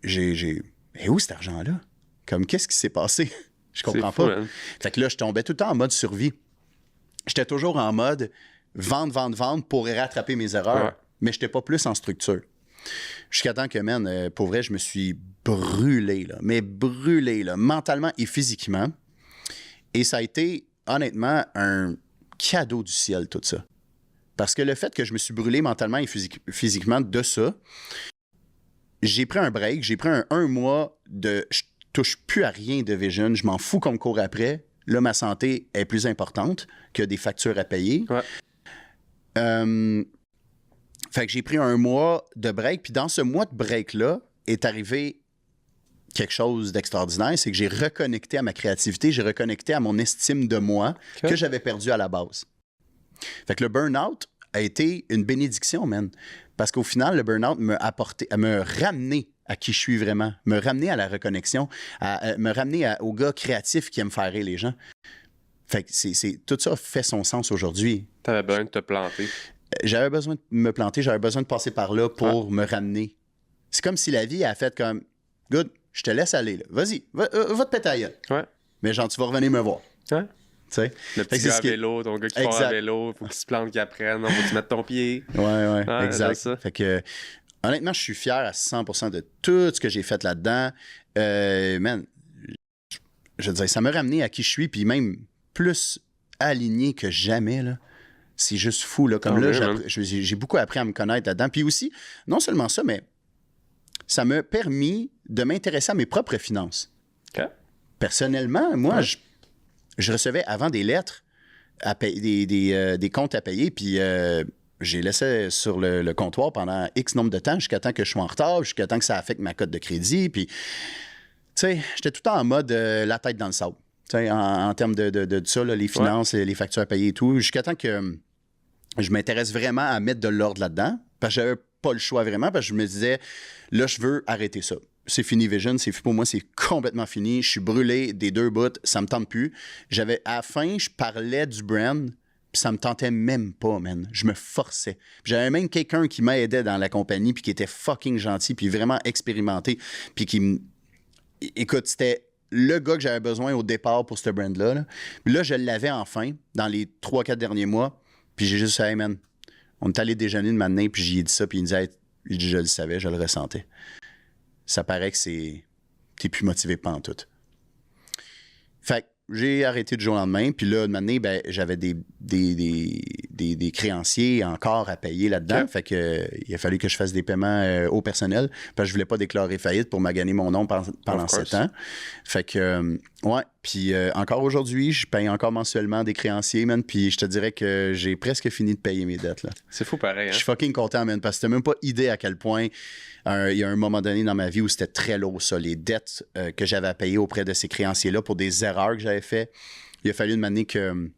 mais où cet argent-là? Comme, qu'est-ce qui s'est passé? Je comprends fou, pas. hein? Fait que là, je tombais tout le temps en mode survie. J'étais toujours en mode vendre pour rattraper mes erreurs, mais j'étais pas plus en structure. Jusqu'à temps que, man, pour vrai, je me suis brûlé, là, mentalement et physiquement. Et ça a été, honnêtement, un cadeau du ciel, tout ça. Parce que le fait que je me suis brûlé mentalement et physiquement de ça, j'ai pris un break, j'ai pris un mois de... Je touche plus à rien de Vision, je m'en fous qu'on me court après. là, ma santé est plus importante que des factures à payer. Ouais. Fait que j'ai pris un mois de break. Puis dans ce mois de break-là est arrivé quelque chose d'extraordinaire. C'est que j'ai reconnecté à ma créativité, j'ai reconnecté à mon estime de moi que j'avais perdu à la base. Fait que le burn-out a été une bénédiction, man. Parce qu'au final, le burn-out m'a ramené à qui je suis vraiment, me ramener à la reconnexion, me ramener au gars créatif qui aime faire rire les gens. Fait que tout ça fait son sens aujourd'hui. T'avais besoin de te planter. J'avais besoin de me planter, j'avais besoin de passer par là pour me ramener. C'est comme si la vie a fait comme « Good, je te laisse aller, là. Vas-y, va te péter à gueule. Ouais. Mais genre, tu vas revenir me voir. » Ouais. T'sais? Le petit gars à vélo, ton gars qui part à vélo, faut qu'il se plante, qu'il apprenne, faut que tu mettes ton pied. Ouais, exact. Ça. Fait que, honnêtement, je suis fier à 100% de tout ce que j'ai fait là-dedans. Man, je veux dire, ça m'a ramené à qui je suis, puis même plus aligné que jamais, là. C'est juste fou, là. Comme j'ai beaucoup appris à me connaître là-dedans. Puis aussi, non seulement ça, mais ça m'a permis de m'intéresser à mes propres finances. Okay. Personnellement, moi, je recevais avant des lettres, à payer, des comptes à payer, puis j'ai laissé sur le comptoir pendant X nombre de temps, jusqu'à temps que je sois en retard, jusqu'à temps que ça affecte ma cote de crédit. Puis, tu sais, j'étais tout le temps en mode la tête dans le sable. Tu sais, en termes de ça, là, les finances, les factures à payer et tout, jusqu'à temps que je m'intéresse vraiment à mettre de l'ordre là-dedans, parce que j'avais pas le choix vraiment, parce que je me disais, là, je veux arrêter ça. C'est fini, Vision. Pour moi, c'est complètement fini. Je suis brûlé des deux bouts. Ça me tente plus. À la fin, je parlais du brand, puis ça me tentait même pas, man. Je me forçais. Puis j'avais même quelqu'un qui m'aidait dans la compagnie, puis qui était fucking gentil, puis vraiment expérimenté, puis qui Écoute, c'était le gars que j'avais besoin au départ pour ce brand-là. Là. Puis là, je l'avais enfin dans les 3-4 derniers mois. Puis j'ai juste dit, hey, man, on est allé déjeuner de matin, puis j'y ai dit ça, puis il me disait, hey, je le savais, je le ressentais. Ça paraît que t'es plus motivé pantoute. Fait que j'ai arrêté du jour au lendemain, puis là, de matin, ben, j'avais des créanciers encore à payer là-dedans. Okay. Fait que il a fallu que je fasse des paiements au personnel, parce que je voulais pas déclarer faillite pour maganer mon nom pendant 7 ans. Fait que, ouais. Puis encore aujourd'hui, je paye encore mensuellement des créanciers, man. Puis je te dirais que j'ai presque fini de payer mes dettes, là. C'est fou pareil, hein? Je suis fucking content, man, parce que t'as même pas idée à quel point il y a un moment donné dans ma vie où c'était très lourd, ça. Les dettes que j'avais à payer auprès de ces créanciers-là pour des erreurs que j'avais faites. Il a fallu une année que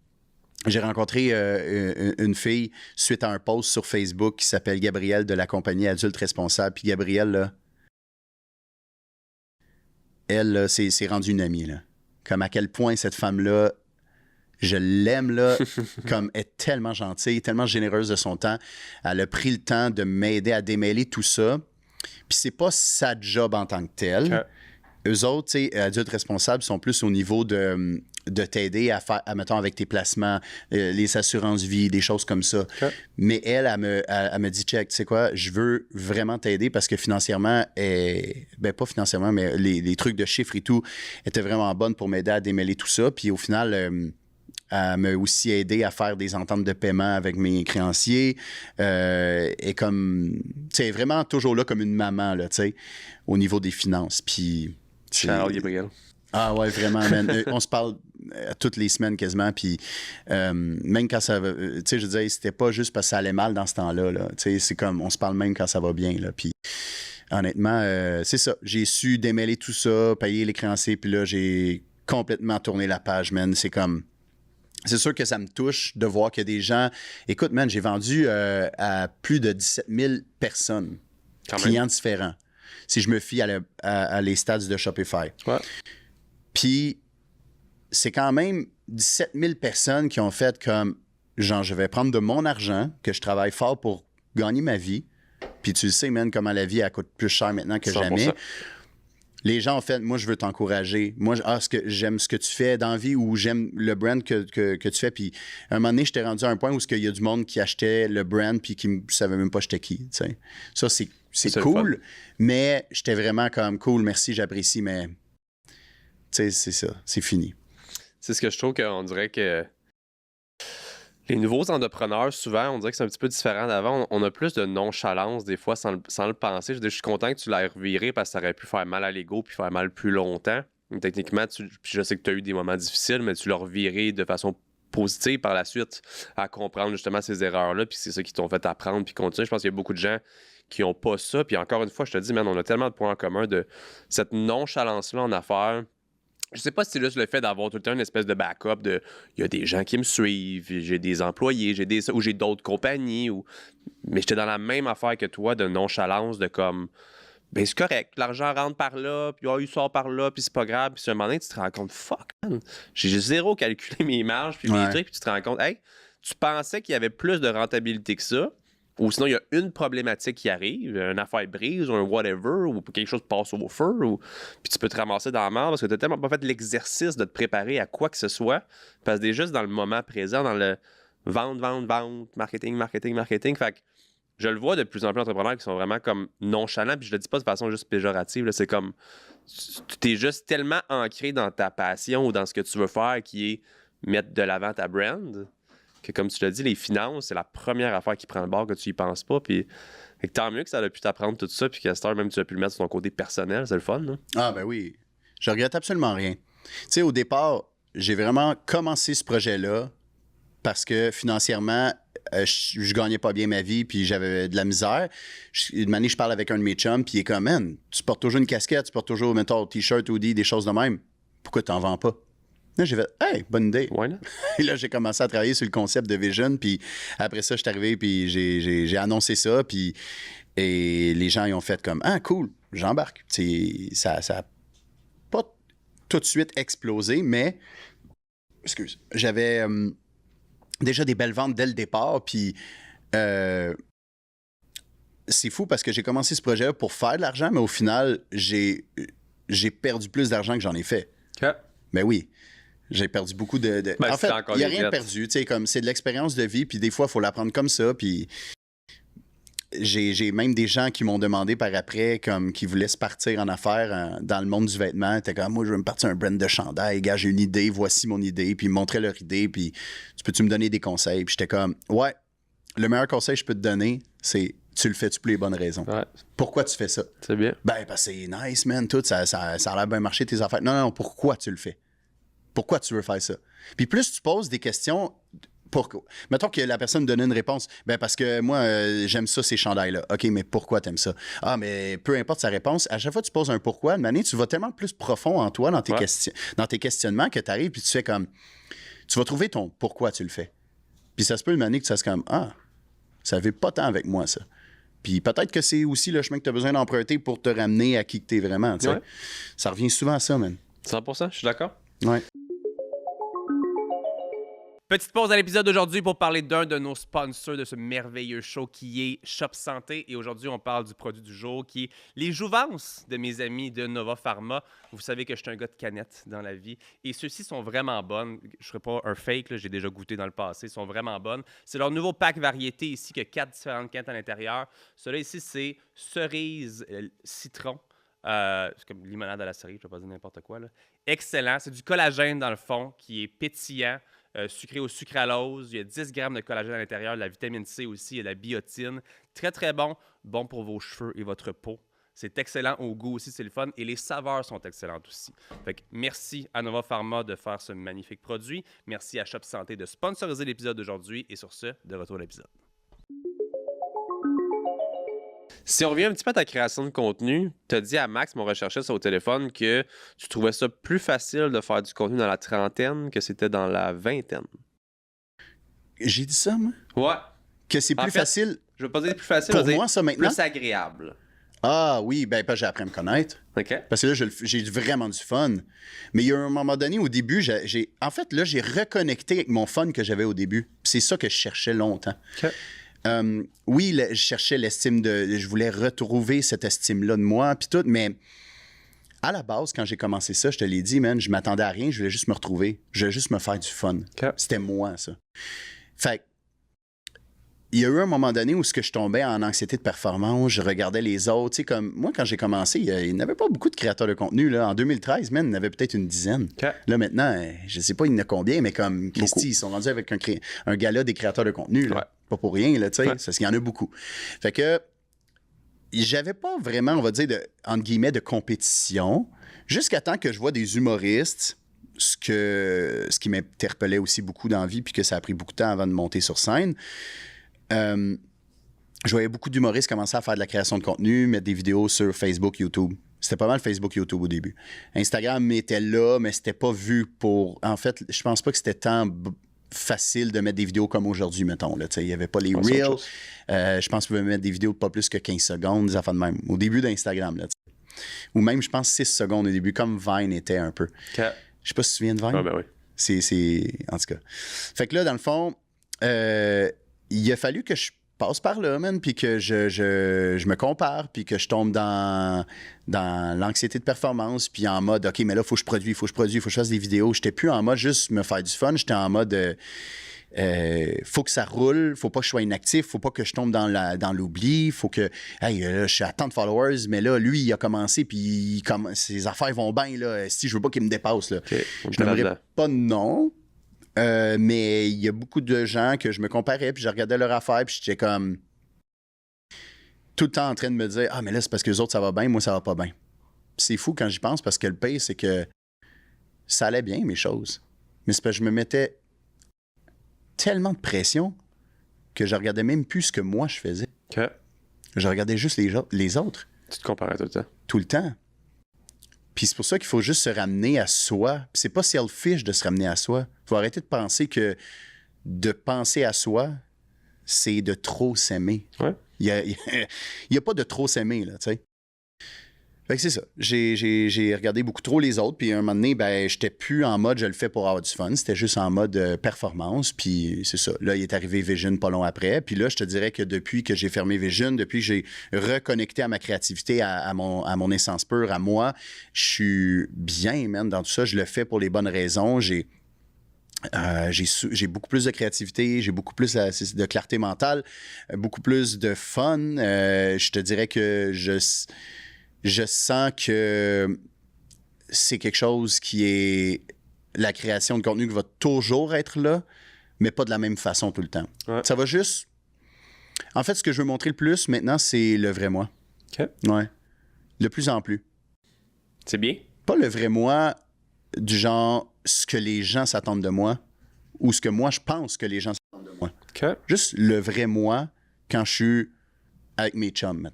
j'ai rencontré une fille suite à un post sur Facebook qui s'appelle Gabrielle de la compagnie Adulte Responsable. Puis Gabrielle, là, elle, là, c'est rendu une amie, là. Comme à quel point cette femme-là, je l'aime, là, comme elle est tellement gentille, tellement généreuse de son temps. Elle a pris le temps de m'aider à démêler tout ça. Puis c'est pas sa job en tant que telle. Eux autres, tu sais, adultes responsables, sont plus au niveau de t'aider à faire, mettons, avec tes placements, les assurances vie, des choses comme ça. Okay. Mais elle me dit, check, tu sais quoi, je veux vraiment t'aider parce que financièrement, ben pas financièrement, mais les trucs de chiffres et tout étaient vraiment bonnes pour m'aider à démêler tout ça. Puis au final, elle m'a aussi aidé à faire des ententes de paiement avec mes créanciers. Et comme, tu sais, vraiment toujours là comme une maman, là, tu sais, au niveau des finances. Puis. Charles Gabriel. Ah ouais, vraiment, man. On se parle toutes les semaines quasiment, puis même quand ça va... Tu sais, je disais, c'était pas juste parce que ça allait mal dans ce temps-là, là. Tu sais, c'est comme, on se parle même quand ça va bien, là. Puis honnêtement, c'est ça. J'ai su démêler tout ça, payer les créanciers, puis là, j'ai complètement tourné la page, man. C'est comme... C'est sûr que ça me touche de voir que des gens... Écoute, man, j'ai vendu à plus de 17 000 personnes, clients différents, si je me fie à les stats de Shopify. Ouais. Puis, c'est quand même 17 000 personnes qui ont fait comme, genre, je vais prendre de mon argent, que je travaille fort pour gagner ma vie. Puis tu le sais, man, comment la vie, elle coûte plus cher maintenant que 100%. Jamais. Les gens ont fait, moi, je veux t'encourager. Moi, j'aime ce que tu fais dans la vie ou j'aime le brand que tu fais. Puis, à un moment donné, j'étais rendu à un point où il y a du monde qui achetait le brand puis qui ne savait même pas j'étais qui. T'sais. Ça, c'est cool. Mais j'étais vraiment comme, cool, merci, j'apprécie, mais... Tu sais, c'est ça, c'est fini. C'est ce que je trouve qu'on dirait que les nouveaux entrepreneurs, souvent, on dirait que c'est un petit peu différent d'avant. On a plus de nonchalance des fois sans le penser. Je suis content que tu l'aies reviré parce que ça aurait pu faire mal à l'ego puis faire mal plus longtemps. Techniquement, je sais que tu as eu des moments difficiles, mais tu l'as reviré de façon positive par la suite à comprendre justement ces erreurs-là, puis c'est ça qui t'ont fait apprendre puis continuer. Je pense qu'il y a beaucoup de gens qui n'ont pas ça. Puis encore une fois, je te dis, man, on a tellement de points en commun de cette nonchalance-là en affaires. Je sais pas si c'est juste le fait d'avoir tout le temps une espèce de backup de il y a des gens qui me suivent, j'ai des employés, ou j'ai d'autres compagnies, mais j'étais dans la même affaire que toi de nonchalance, de comme ben c'est correct, l'argent rentre par là, puis il sort par là, puis c'est pas grave, puis à un moment donné, tu te rends compte, fuck, man, j'ai zéro calculé mes marges, puis mes trucs, puis tu te rends compte, hey, tu pensais qu'il y avait plus de rentabilité que ça, ou sinon il y a une problématique qui arrive, une affaire brise, ou un whatever, ou quelque chose passe au feu, puis tu peux te ramasser dans la merde parce que tu n'as tellement pas fait l'exercice de te préparer à quoi que ce soit, parce que t'es juste dans le moment présent, dans le vente, marketing, fait que je le vois de plus en plus d'entrepreneurs qui sont vraiment comme nonchalants, puis je le dis pas de façon juste péjorative, là, c'est comme, tu es juste tellement ancré dans ta passion ou dans ce que tu veux faire qui est mettre de l'avant ta brand, que comme tu l'as dit, les finances, c'est la première affaire qui prend le bord que tu y penses pas, puis tant mieux que ça a pu t'apprendre tout ça, puis qu'à cette heure, même tu as pu le mettre sur ton côté personnel, c'est le fun, là. Ah ben oui, je regrette absolument rien. Tu sais, au départ, j'ai vraiment commencé ce projet-là parce que financièrement, je gagnais pas bien ma vie, puis j'avais de la misère. Une année, je parle avec un de mes chums, puis il est comme, man, tu portes toujours une casquette, tu portes toujours, mettons, t-shirt, hoodie, des choses de même. Pourquoi t'en vends pas? Là, j'ai fait, hey, bonne idée. Ouais, là. Et là, j'ai commencé à travailler sur le concept de Vision, puis après ça, je suis arrivé, puis j'ai annoncé ça, puis et les gens, ils ont fait comme, ah, cool, j'embarque. Ça a pas tout de suite explosé, mais, j'avais déjà des belles ventes dès le départ, puis c'est fou parce que j'ai commencé ce projet pour faire de l'argent, mais au final, j'ai perdu plus d'argent que j'en ai fait. OK. Ben oui. J'ai perdu beaucoup de... Ben, en fait, il n'y a rien de perdu. Comme c'est de l'expérience de vie, puis des fois, il faut l'apprendre comme ça. Puis j'ai même des gens qui m'ont demandé par après, comme qui voulaient se partir en affaires dans le monde du vêtement. T'es comme, moi, je veux me partir un brand de chandail. Gars, j'ai une idée, voici mon idée. Puis ils me montraient leur idée, puis tu peux-tu me donner des conseils? Puis j'étais comme, ouais, le meilleur conseil que je peux te donner, c'est tu le fais-tu pour les bonnes raisons. Ouais. Pourquoi tu fais ça? C'est bien. Ben, parce que c'est nice, man, tout. Ça a l'air bien marché, tes affaires. Non, pourquoi tu le fais? Pourquoi tu veux faire ça? Puis plus tu poses des questions, mettons que la personne donne une réponse. Ben parce que moi, j'aime ça, ces chandails-là. OK, mais pourquoi t'aimes ça? Ah, mais peu importe sa réponse, à chaque fois que tu poses un pourquoi, de manière, tu vas tellement plus profond en toi, dans tes questionnements, que tu arrives puis tu fais comme... Tu vas trouver ton pourquoi tu le fais. Puis ça se peut une manière que tu fasses comme, ah, ça ne va pas tant avec moi, ça. Puis peut-être que c'est aussi le chemin que tu as besoin d'emprunter pour te ramener à qui que tu es vraiment. Ouais. Ça revient souvent à ça, man. 100%, je suis d'accord. Ouais. Petite pause à l'épisode d'aujourd'hui pour parler d'un de nos sponsors de ce merveilleux show qui est Shop Santé. Et aujourd'hui, on parle du produit du jour qui est les jouvences de mes amis de Nova Pharma. Vous savez que je suis un gars de canettes dans la vie. Et ceux-ci sont vraiment bonnes. Je ne serai pas un fake, là, j'ai déjà goûté dans le passé. Ils sont vraiment bonnes. C'est leur nouveau pack variété ici, qui a 4 différentes canettes à l'intérieur. Celui-là ici, c'est cerise citron. C'est comme limonade à la cerise, je ne vais pas dire n'importe quoi, là. Excellent. C'est du collagène dans le fond qui est pétillant. Sucré au sucralose, il y a 10 grammes de collagène à l'intérieur, de la vitamine C aussi, il y a de la biotine. Très, très bon. Bon pour vos cheveux et votre peau. C'est excellent au goût aussi, c'est le fun. Et les saveurs sont excellentes aussi. Fait que merci à Nova Pharma de faire ce magnifique produit. Merci à Shop Santé de sponsoriser l'épisode d'aujourd'hui. Et sur ce, de retour à l'épisode. Si on revient un petit peu à ta création de contenu, tu as dit à Max, mon recherchiste au téléphone, que tu trouvais ça plus facile de faire du contenu dans la trentaine que c'était dans la vingtaine. J'ai dit ça, moi? Ouais. Que c'est plus facile? Je veux pas dire plus facile, pour moi, ça, maintenant? Plus agréable. Ah oui, ben j'ai appris à me connaître. OK. Parce que là, j'ai vraiment du fun. Mais il y a un moment donné, au début, j'ai reconnecté avec mon fun que j'avais au début. C'est ça que je cherchais longtemps. OK. Oui, je cherchais l'estime je voulais retrouver cette estime-là de moi, puis tout, mais à la base, quand j'ai commencé ça, je te l'ai dit, man, je m'attendais à rien, je voulais juste me retrouver. Je voulais juste me faire du fun. Okay. C'était moi, ça. Fait il y a eu un moment donné où je tombais en anxiété de performance, je regardais les autres. Tu sais, comme moi, quand j'ai commencé, il n'y avait pas beaucoup de créateurs de contenu. Là. En 2013, man, il y en avait peut-être une dizaine. Okay. Là, maintenant, je ne sais pas il y en a combien, mais comme Christy, ils sont rendus avec un gala des créateurs de contenu. Là. Ouais. Pas pour rien, là, tu sais, parce qu'il y en a beaucoup. Fait que j'avais pas vraiment, on va dire, entre guillemets, de compétition. Jusqu'à temps que je vois des humoristes, ce qui m'interpellait aussi beaucoup dans la vie, puis que ça a pris beaucoup de temps avant de monter sur scène. Je voyais beaucoup d'humoristes commencer à faire de la création de contenu, mettre des vidéos sur Facebook, YouTube. C'était pas mal Facebook, YouTube au début. Instagram était là, mais c'était pas vu pour... En fait, je pense pas que c'était tant facile de mettre des vidéos comme aujourd'hui, mettons. Il n'y avait pas les Reels. Je pense que vous pouvez mettre des vidéos de pas plus que 15 secondes, des affaires de même. Au début d'Instagram, là, ou même, je pense, 6 secondes au début, comme Vine était un peu. Okay. Je sais pas si tu te souviens de Vine. Ah, ben oui. C'est... En tout cas. Fait que là, dans le fond, il a fallu que je passe par là, man, puis que je me compare, puis que je tombe dans l'anxiété de performance, puis en mode, OK, mais là, il faut que je produise, il faut que je fasse des vidéos. J'étais plus en mode juste me faire du fun, j'étais en mode, faut que ça roule, faut pas que je sois inactif, faut pas que je tombe dans l'oubli, faut que, hey, là, je suis à tant de followers, mais là, lui, il a commencé, puis ses affaires vont bien, là, si je veux pas qu'il me dépasse, là. Okay. Je n'aimerais pas de nom. Mais il y a beaucoup de gens que je me comparais, puis je regardais leur affaire, puis j'étais comme tout le temps en train de me dire « Ah, mais là, c'est parce que les autres, ça va bien, moi, ça va pas bien. » C'est fou quand j'y pense, parce que le pire, c'est que ça allait bien, mes choses. Mais c'est parce que je me mettais tellement de pression que je regardais même plus ce que moi, je faisais. Okay. Je regardais juste les autres. Tu te comparais tout le temps? Tout le temps. Puis c'est pour ça qu'il faut juste se ramener à soi. Puis c'est pas selfish de se ramener à soi. Il faut arrêter de penser que de penser à soi, c'est de trop s'aimer. Ouais. Il y a pas de trop s'aimer, là, tu sais. Fait que c'est ça. J'ai regardé beaucoup trop les autres, puis à un moment donné, ben, j'étais plus en mode « je le fais pour avoir du fun », c'était juste en mode performance, puis c'est ça. Là, il est arrivé Vision pas long après, puis là, je te dirais que depuis que j'ai fermé Vision, depuis que j'ai reconnecté à ma créativité, à mon essence pure, à moi, je suis bien, man, dans tout ça. Je le fais pour les bonnes raisons. J'ai beaucoup plus de créativité, j'ai beaucoup plus de clarté mentale, beaucoup plus de fun. Je te dirais que je sens que c'est quelque chose qui est la création de contenu qui va toujours être là, mais pas de la même façon tout le temps. Ouais. Ça va juste... En fait, ce que je veux montrer le plus maintenant, c'est le vrai moi. OK. Ouais. De plus en plus. C'est bien? Pas le vrai moi du genre ce que les gens s'attendent de moi ou ce que moi je pense que les gens s'attendent de moi. OK. Juste le vrai moi quand je suis avec mes chums.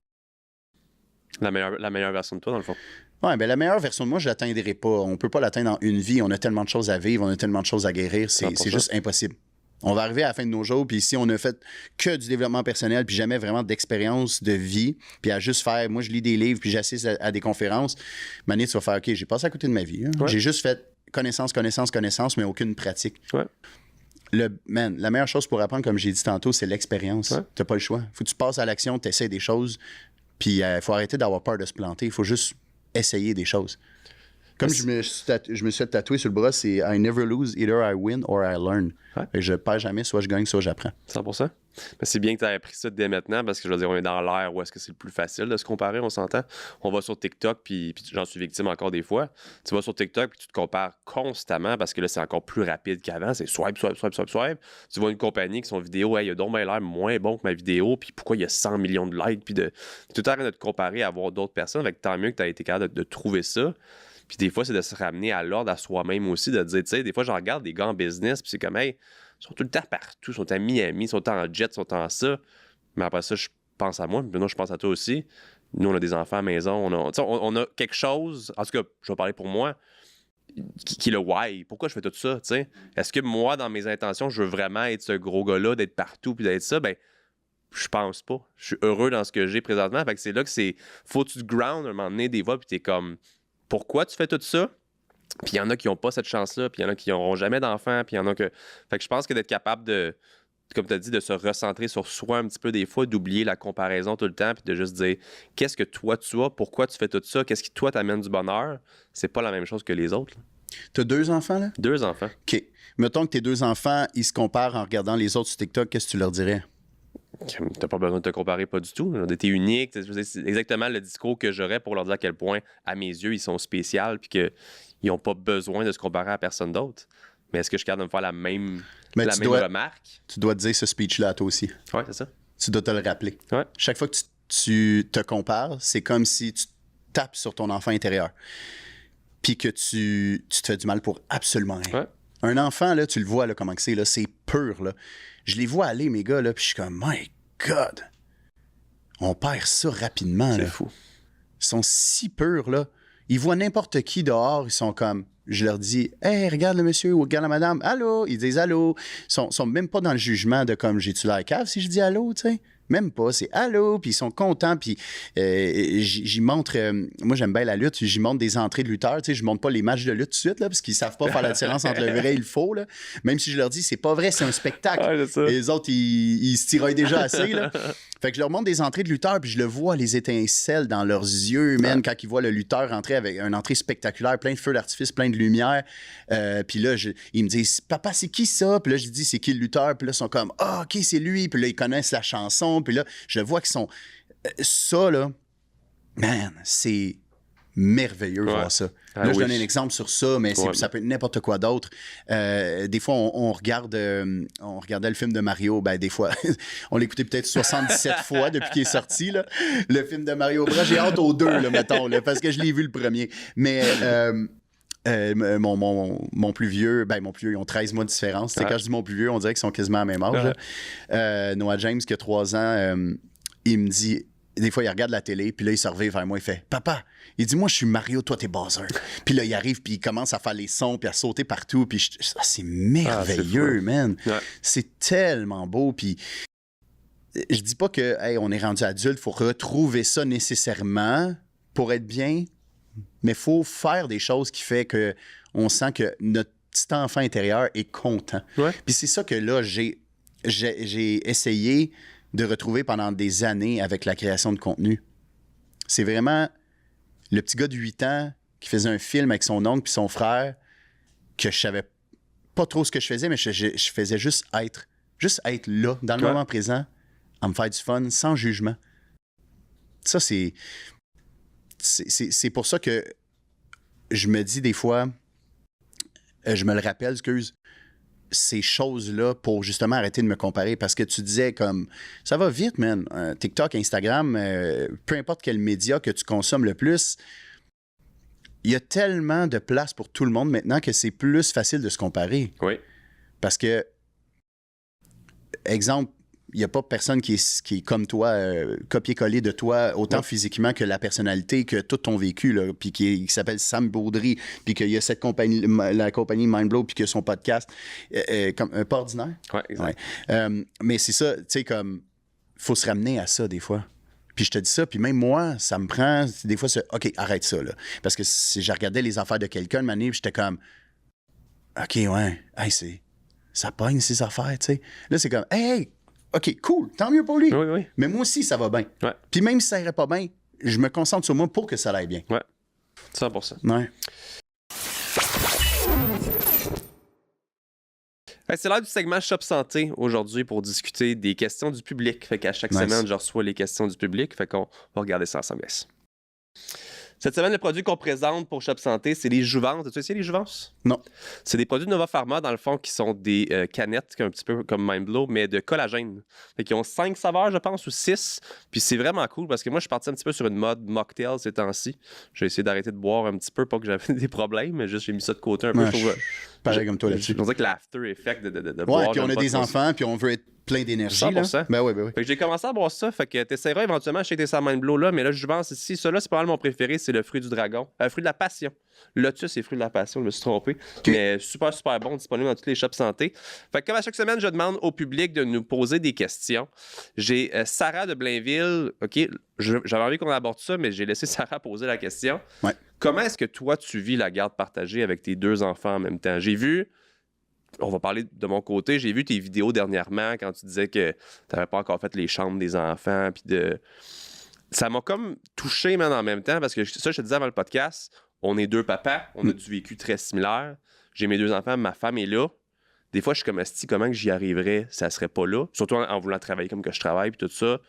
La meilleure version de toi, dans le fond. Ouais, ben la meilleure version de moi, je l'atteindrai pas. On peut pas l'atteindre en une vie. On a tellement de choses à vivre, on a tellement de choses à guérir. C'est juste impossible. On va arriver à la fin de nos jours, puis si on a fait que du développement personnel, puis jamais vraiment d'expérience de vie, puis à juste faire, moi je lis des livres, puis j'assiste à des conférences, Mané, tu vas faire, OK, j'ai passé à côté de ma vie. Hein. Ouais. J'ai juste fait connaissance, mais aucune pratique. Ouais. La meilleure chose pour apprendre, comme j'ai dit tantôt, c'est l'expérience. Ouais. T'as pas le choix. Faut que tu passes à l'action, tu essaies des choses, puis il faut arrêter d'avoir peur de se planter. Il faut juste essayer des choses. Comme je me suis fait tatouer sur le bras, c'est I never lose, either I win or I learn. Ouais. Et je perds jamais, soit je gagne, soit j'apprends. 100%. Mais c'est bien que tu aies appris ça dès maintenant parce que je veux dire, on est dans l'ère où est-ce que c'est le plus facile de se comparer, on s'entend. On va sur TikTok, puis j'en suis victime encore des fois. Tu vas sur TikTok, puis tu te compares constamment parce que là, c'est encore plus rapide qu'avant. C'est swipe. Tu vois une compagnie qui son vidéo, hey, il a donc bien l'air moins bon que ma vidéo, puis pourquoi il y a 100 millions de likes, puis tout le temps en train de te comparer à voir d'autres personnes. Avec tant mieux que tu as été capable de trouver ça. Puis des fois, c'est de se ramener à l'ordre à soi-même aussi, de dire, tu sais, des fois, je regarde des gars en business, puis c'est comme, hey, ils sont tout le temps partout, ils sont à Miami, ils sont en jet, ils sont en ça. Mais après ça, je pense à moi, puis maintenant, je pense à toi aussi. Nous, on a des enfants à la maison, on a quelque chose, en tout cas, je vais parler pour moi, qui est le why. Pourquoi je fais tout ça, tu sais? Est-ce que moi, dans mes intentions, je veux vraiment être ce gros gars-là, d'être partout, puis d'être ça? Ben, je pense pas. Je suis heureux dans ce que j'ai présentement. Fait que c'est là que c'est, faut que tu te ground un moment donné des fois, puis t'es comme, pourquoi tu fais tout ça? Puis il y en a qui n'ont pas cette chance-là, puis il y en a qui n'auront jamais d'enfants, puis il y en a que... Fait que je pense que d'être capable de, comme tu as dit, de se recentrer sur soi un petit peu des fois, d'oublier la comparaison tout le temps, puis de juste dire qu'est-ce que toi tu as, pourquoi tu fais tout ça, qu'est-ce qui toi t'amène du bonheur, c'est pas la même chose que les autres. Tu as 2 enfants, là? 2 enfants. OK. Mettons que tes 2 enfants, ils se comparent en regardant les autres sur TikTok, qu'est-ce que tu leur dirais? T'as pas besoin de te comparer, pas du tout. T'es unique. C'est exactement le discours que j'aurais pour leur dire à quel point, à mes yeux, ils sont spéciaux puis qu'ils n'ont pas besoin de se comparer à personne d'autre. Mais est-ce que je suis capable de me faire la même remarque? Tu dois te dire ce speech-là à toi aussi. Oui, c'est ça. Tu dois te le rappeler. Ouais. Chaque fois que tu te compares, c'est comme si tu tapes sur ton enfant intérieur. puis que tu te fais du mal pour absolument rien. Ouais. Un enfant, là, tu le vois là, comment c'est, là, c'est pur. Là. Je les vois aller, mes gars, là, puis je suis comme, my God! On perd ça rapidement. C'est là. fou. Ils sont si purs, là. Ils voient n'importe qui dehors, ils sont comme... Je leur dis, « Hey, regarde le monsieur ou regarde la madame. Allô? » Ils disent « Allô? » Ils sont même pas dans le jugement de comme, j'ai-tu l'air cave si je dis « Allô? » tu sais. Même pas, c'est allô, puis ils sont contents, puis j'y montre, moi j'aime bien la lutte, j'y montre des entrées de lutteurs, tu sais, je montre pas les matchs de lutte tout de suite, là, parce qu'ils savent pas faire la différence entre le vrai et le faux, là. Même si je leur dis, c'est pas vrai, c'est un spectacle. Ouais, et les autres, ils se tiraillent déjà assez, là. Fait que je leur montre des entrées de lutteurs, puis je le vois, les étincelles dans leurs yeux, man, quand ils voient le lutteur entrer avec une entrée spectaculaire, plein de feux d'artifice, plein de lumière. Puis là, ils me disent, papa, c'est qui ça? Puis là, je dis, c'est qui le lutteur? Puis là, ils sont comme, ah, OK, c'est lui. Puis là, ils connaissent la chanson. Puis là, je vois qu'ils sont... ça, là, man, c'est merveilleux voir ça. Là, je donne un exemple sur ça, mais ça peut être n'importe quoi d'autre. Des fois, on regardait le film de Mario. Ben, des fois, on l'écoutait peut-être 77 fois depuis qu'il est sorti, là. Le film de Mario Bros. J'ai hâte aux deux, là, mettons, là, parce que je l'ai vu le premier. Mais... mon plus vieux, ils ont 13 mois de différence. Quand je dis mon plus vieux, on dirait qu'ils sont quasiment à même âge. Noah James, qui a 3 ans, il me dit, des fois, il regarde la télé, puis là, il se revient vers moi, il fait « Papa, il dit, moi, je suis Mario, toi, t'es Bowser. » Puis là, il arrive, puis il commence à faire les sons, puis à sauter partout, puis c'est merveilleux, man. Ouais. C'est tellement beau, puis je dis pas que, hey, on est rendu adulte, faut retrouver ça nécessairement pour être bien, mais il faut faire des choses qui fait que on sent que notre petit enfant intérieur est content. Ouais. Puis c'est ça que là, j'ai essayé de retrouver pendant des années avec la création de contenu. C'est vraiment le petit gars de 8 ans qui faisait un film avec son oncle puis son frère, que je savais pas trop ce que je faisais, mais je faisais juste être là, dans le moment présent, à me faire du fun, sans jugement. Ça, c'est pour ça que je me dis des fois, je me le rappelle, ces choses-là pour justement arrêter de me comparer. Parce que tu disais comme, ça va vite, man. TikTok, Instagram, peu importe quel média que tu consommes le plus, il y a tellement de place pour tout le monde maintenant que c'est plus facile de se comparer. Oui. Parce que, exemple, il n'y a pas personne qui est comme toi, copier-coller de toi, autant physiquement que la personnalité, que tout ton vécu, là, puis qui s'appelle Sam Baudry, puis qu'il y a cette compagnie, la compagnie Mindblow, puis qu'il y a son podcast, comme pas ordinaire. Oui, exact. Ouais. Mais c'est ça, tu sais, comme, faut se ramener à ça des fois. Puis je te dis ça, puis même moi, ça me prend, des fois, OK, arrête ça, là. Parce que si je regardais les affaires de quelqu'un de manière, j'étais comme, OK, ouais, hey, ça pogne ces affaires, tu sais. Là, c'est comme, hey, OK, cool, tant mieux pour lui. Oui. Mais moi aussi, ça va bien. Ouais. Puis même si ça irait pas bien, je me concentre sur moi pour que ça aille bien. Ouais, 100%. Ouais. C'est l'heure du segment Shop Santé aujourd'hui pour discuter des questions du public. Fait qu'à chaque semaine, je reçois les questions du public. Fait qu'on va regarder ça ensemble. Cette semaine, le produit qu'on présente pour Shop Santé, c'est les jouvences. As-tu essayé les jouvences? Non. C'est des produits de Nova Pharma, dans le fond, qui sont des canettes, un petit peu comme Mindblow, mais de collagène. Fait qu'ils ont 5 saveurs, je pense, ou 6. Puis c'est vraiment cool parce que moi, je suis parti un petit peu sur une mode mocktail ces temps-ci. J'ai essayé d'arrêter de boire un petit peu, pas que j'avais des problèmes, mais juste j'ai mis ça de côté un peu. Pareil comme toi là-dessus. On dirait que l'after effect de boire. Ouais, puis on a des enfants, puis on veut être plein d'énergie. 100%. Là. Ben oui. Fait que j'ai commencé à boire ça, fait que t'essaieras éventuellement d'acheter ça Mindblow là, mais là, je pense ici, celui-là, c'est pas mal mon préféré, c'est le fruit du dragon. Fruit de la passion. Lotus, c'est fruit de la passion, je me suis trompé. Okay. Mais super, super bon, disponible dans toutes les shops santé. Fait que comme à chaque semaine, je demande au public de nous poser des questions. J'ai Sarah de Blainville. OK, j'avais envie qu'on aborde ça, mais j'ai laissé Sarah poser la question. Ouais. Comment est-ce que toi, tu vis la garde partagée avec tes 2 enfants en même temps? J'ai vu... On va parler de mon côté. J'ai vu tes vidéos dernièrement quand tu disais que tu n'avais pas encore fait les chambres des enfants. Ça m'a comme touché, man, en même temps, parce que ça, je te disais avant le podcast, on est 2 papas, on a du vécu très similaire. J'ai mes 2 enfants, ma femme est là. Des fois, je suis comme, esti, comment que j'y arriverais, ça serait pas là. Surtout en voulant travailler comme que je travaille, puis tout ça.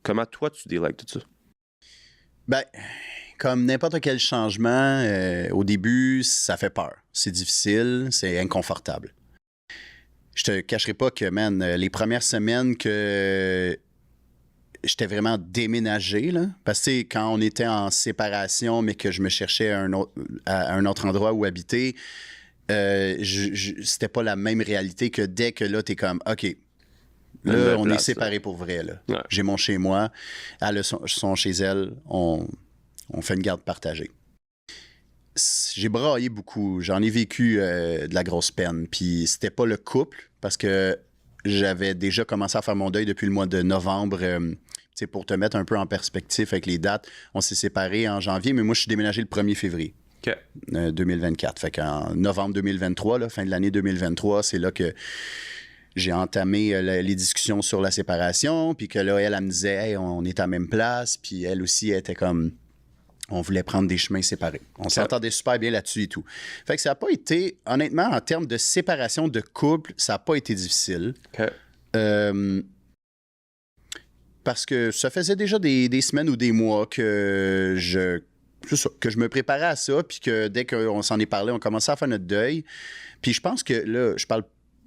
Comment toi, tu deals avec tout ça? Ben, comme n'importe quel changement, au début, ça fait peur. C'est difficile, c'est inconfortable. Je te cacherai pas que, man, les premières semaines que j'étais vraiment déménagé, là. Parce que quand on était en séparation, mais que je me cherchais à un autre endroit où habiter, c'était pas la même réalité que dès que là, t'es comme, OK, là, on est séparés pour vrai, là. Ouais. J'ai mon chez moi, elle a son chez elle, on fait une garde partagée. J'ai braillé beaucoup, j'en ai vécu de la grosse peine, puis c'était pas le couple, parce que j'avais déjà commencé à faire mon deuil depuis le mois de novembre. Pour te mettre un peu en perspective avec les dates, on s'est séparés en janvier, mais moi, je suis déménagé le 1er février 2024. Fait qu'en novembre 2023, là, fin de l'année 2023, c'est là que j'ai entamé les discussions sur la séparation, puis que là, elle me disait « Hey, on est à la même place », puis elle aussi, elle était comme... On voulait prendre des chemins séparés. On s'entendait super bien là-dessus et tout. Fait que ça n'a pas été... Honnêtement, en termes de séparation de couple, ça n'a pas été difficile. Parce que ça faisait déjà des semaines ou des mois que je me préparais à ça, puis que dès qu'on s'en est parlé, on commençait à faire notre deuil. Puis je pense que là,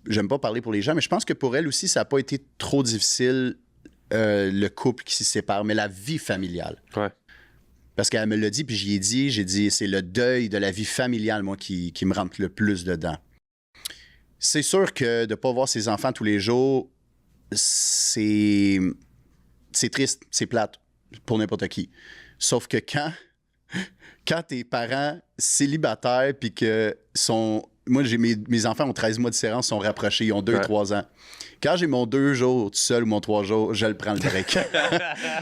j'aime pas parler pour les gens, mais je pense que pour elle aussi, ça n'a pas été trop difficile, le couple qui se sépare, mais la vie familiale. Ouais. Parce qu'elle me l'a dit, puis j'ai dit, c'est le deuil de la vie familiale, moi, qui me rentre le plus dedans. C'est sûr que de ne pas voir ses enfants tous les jours, c'est triste, c'est plate pour n'importe qui. Sauf que quand tes parents célibataires, puis que sont... Moi, mes enfants ont 13 mois de différence, sont rapprochés, ils ont 2-3 ans. Quand j'ai mon 2 jours tout seul ou mon 3 jours, je le prends le break.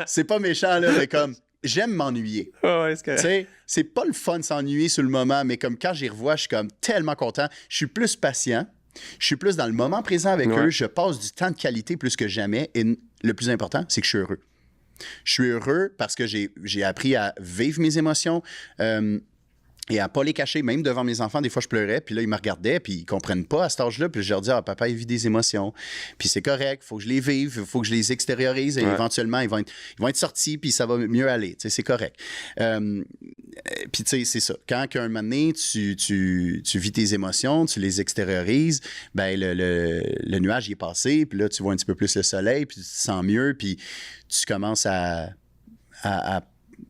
C'est pas méchant, là, mais comme... J'aime m'ennuyer. Oh ouais, c'est pas le fun de s'ennuyer sur le moment, mais comme quand j'y revois, je suis comme tellement content. Je suis plus patient. Je suis plus dans le moment présent avec eux. Je passe du temps de qualité plus que jamais. Et le plus important, c'est que je suis heureux. Je suis heureux parce que j'ai appris à vivre mes émotions. Et à pas les cacher, même devant mes enfants, des fois je pleurais, puis là ils me regardaient, puis ils comprennent pas à cet âge-là, puis je leur dis papa il vit des émotions, puis c'est correct, faut que je les vive, faut que je les extériorise, et éventuellement ils vont être sortis, puis ça va mieux aller, tu sais, c'est correct. Puis tu sais, c'est ça. Quand un moment donné, tu vis tes émotions, tu les extériorises, ben le nuage il est passé, puis là tu vois un petit peu plus le soleil, puis tu te sens mieux, puis tu commences à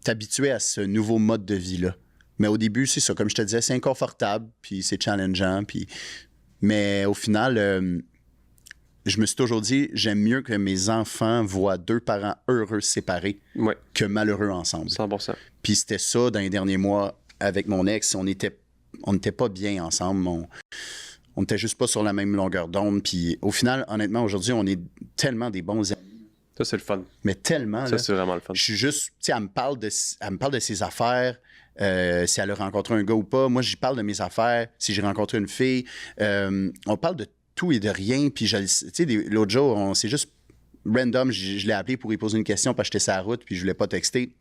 t'habituer à ce nouveau mode de vie-là. Mais au début, c'est ça. Comme je te disais, c'est inconfortable, puis c'est challengeant. Mais au final, je me suis toujours dit, j'aime mieux que mes enfants voient 2 parents heureux séparés que malheureux ensemble. 100%. Puis c'était ça dans les derniers mois avec mon ex. On n'était pas bien ensemble. On n'était juste pas sur la même longueur d'onde. Puis au final, honnêtement, aujourd'hui, on est tellement des bons amis. Ça, c'est le fun. Mais tellement. Ça, c'est vraiment le fun. Je suis juste... Tu sais, elle me parle de ses affaires. Si elle a rencontré un gars ou pas. Moi, j'y parle de mes affaires. Si j'ai rencontré une fille. On parle de tout et de rien. Puis, tu sais, l'autre jour, c'est juste random. Je l'ai appelé pour lui poser une question parce que j'étais sur la route puis je voulais pas texter.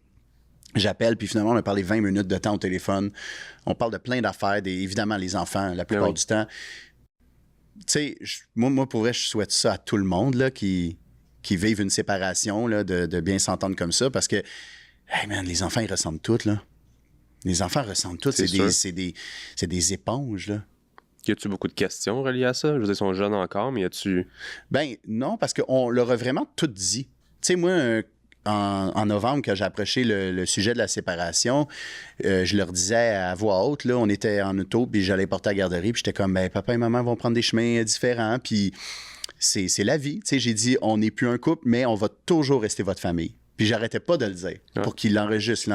J'appelle, puis finalement, on a parlé 20 minutes de temps au téléphone. On parle de plein d'affaires, évidemment, les enfants, la plupart du temps. Tu sais, moi, pour vrai, je souhaite ça à tout le monde là, qui vivent une séparation, là, de bien s'entendre comme ça parce que, hey man, les enfants, ils ressentent tout, là. Les enfants ressentent tout. C'est des éponges, là. Y a-tu beaucoup de questions reliées à ça? Je veux dire, ils sont jeunes encore, mais y a-tu... Ben non, parce qu'on leur a vraiment tout dit. Tu sais, moi, en novembre, quand j'ai approché le sujet de la séparation, je leur disais à voix haute, là, on était en auto, puis j'allais porter à la garderie, puis j'étais comme, ben papa et maman vont prendre des chemins différents, puis c'est la vie. Tu sais, j'ai dit, on n'est plus un couple, mais on va toujours rester votre famille. Puis j'arrêtais pas de le dire pour qu'il l'enregistre.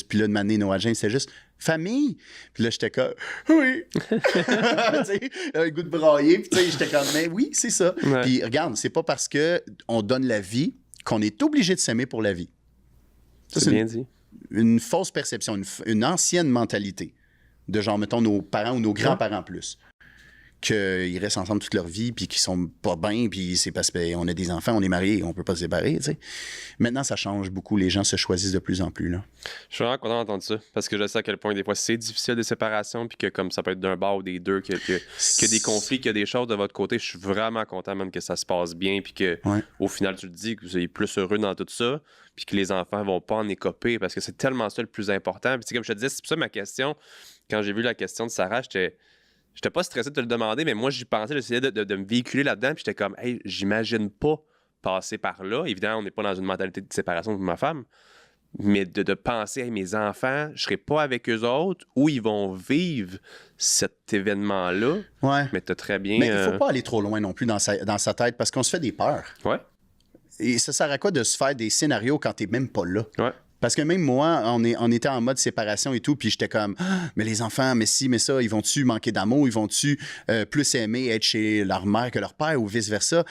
Puis là, de m'amener Noah James, c'était juste famille. Puis là, j'étais comme oui. Tu sais, un goût de brailler. Puis tu sais, j'étais comme mais oui, c'est ça. Ouais. Puis regarde, c'est pas parce qu'on donne la vie qu'on est obligé de s'aimer pour la vie. Ça, c'est bien dit. Une fausse perception, une ancienne mentalité de genre, mettons, nos parents ou nos grands-parents plus. Qu'ils restent ensemble toute leur vie, puis qu'ils sont pas bien, puis c'est parce qu'on a des enfants, on est mariés, on peut pas se séparer, tu sais. Maintenant, ça change beaucoup. Les gens se choisissent de plus en plus, là. Je suis vraiment content d'entendre ça, parce que je sais à quel point, des fois, c'est difficile des séparations, puis que comme ça peut être d'un bord ou des deux, qu'il y a des conflits, qu'il y a des choses de votre côté. Je suis vraiment content, même, que ça se passe bien, puis que au final, tu te dis que vous êtes plus heureux dans tout ça, puis que les enfants vont pas en écoper, parce que c'est tellement ça le plus important. Puis comme je te disais, c'est pour ça ma question, quand j'ai vu la question de Sarah, J'étais pas stressé de te le demander, mais moi, j'y pensais, j'essayais de me véhiculer là-dedans, puis j'étais comme, hey, j'imagine pas passer par là. Évidemment, on n'est pas dans une mentalité de séparation de ma femme, mais de penser à mes enfants, je serai pas avec eux autres, où ils vont vivre cet événement-là. Ouais. Mais tu as très bien... Mais il faut pas aller trop loin non plus dans sa tête, parce qu'on se fait des peurs. Ouais. Et ça sert à quoi de se faire des scénarios quand t'es même pas là? Ouais. Parce que même moi, on était en mode séparation et tout, puis j'étais comme, ah, mais les enfants, mais si, mais ça, ils vont-tu manquer d'amour? Ils vont-tu plus aimer être chez leur mère que leur père ou vice-versa?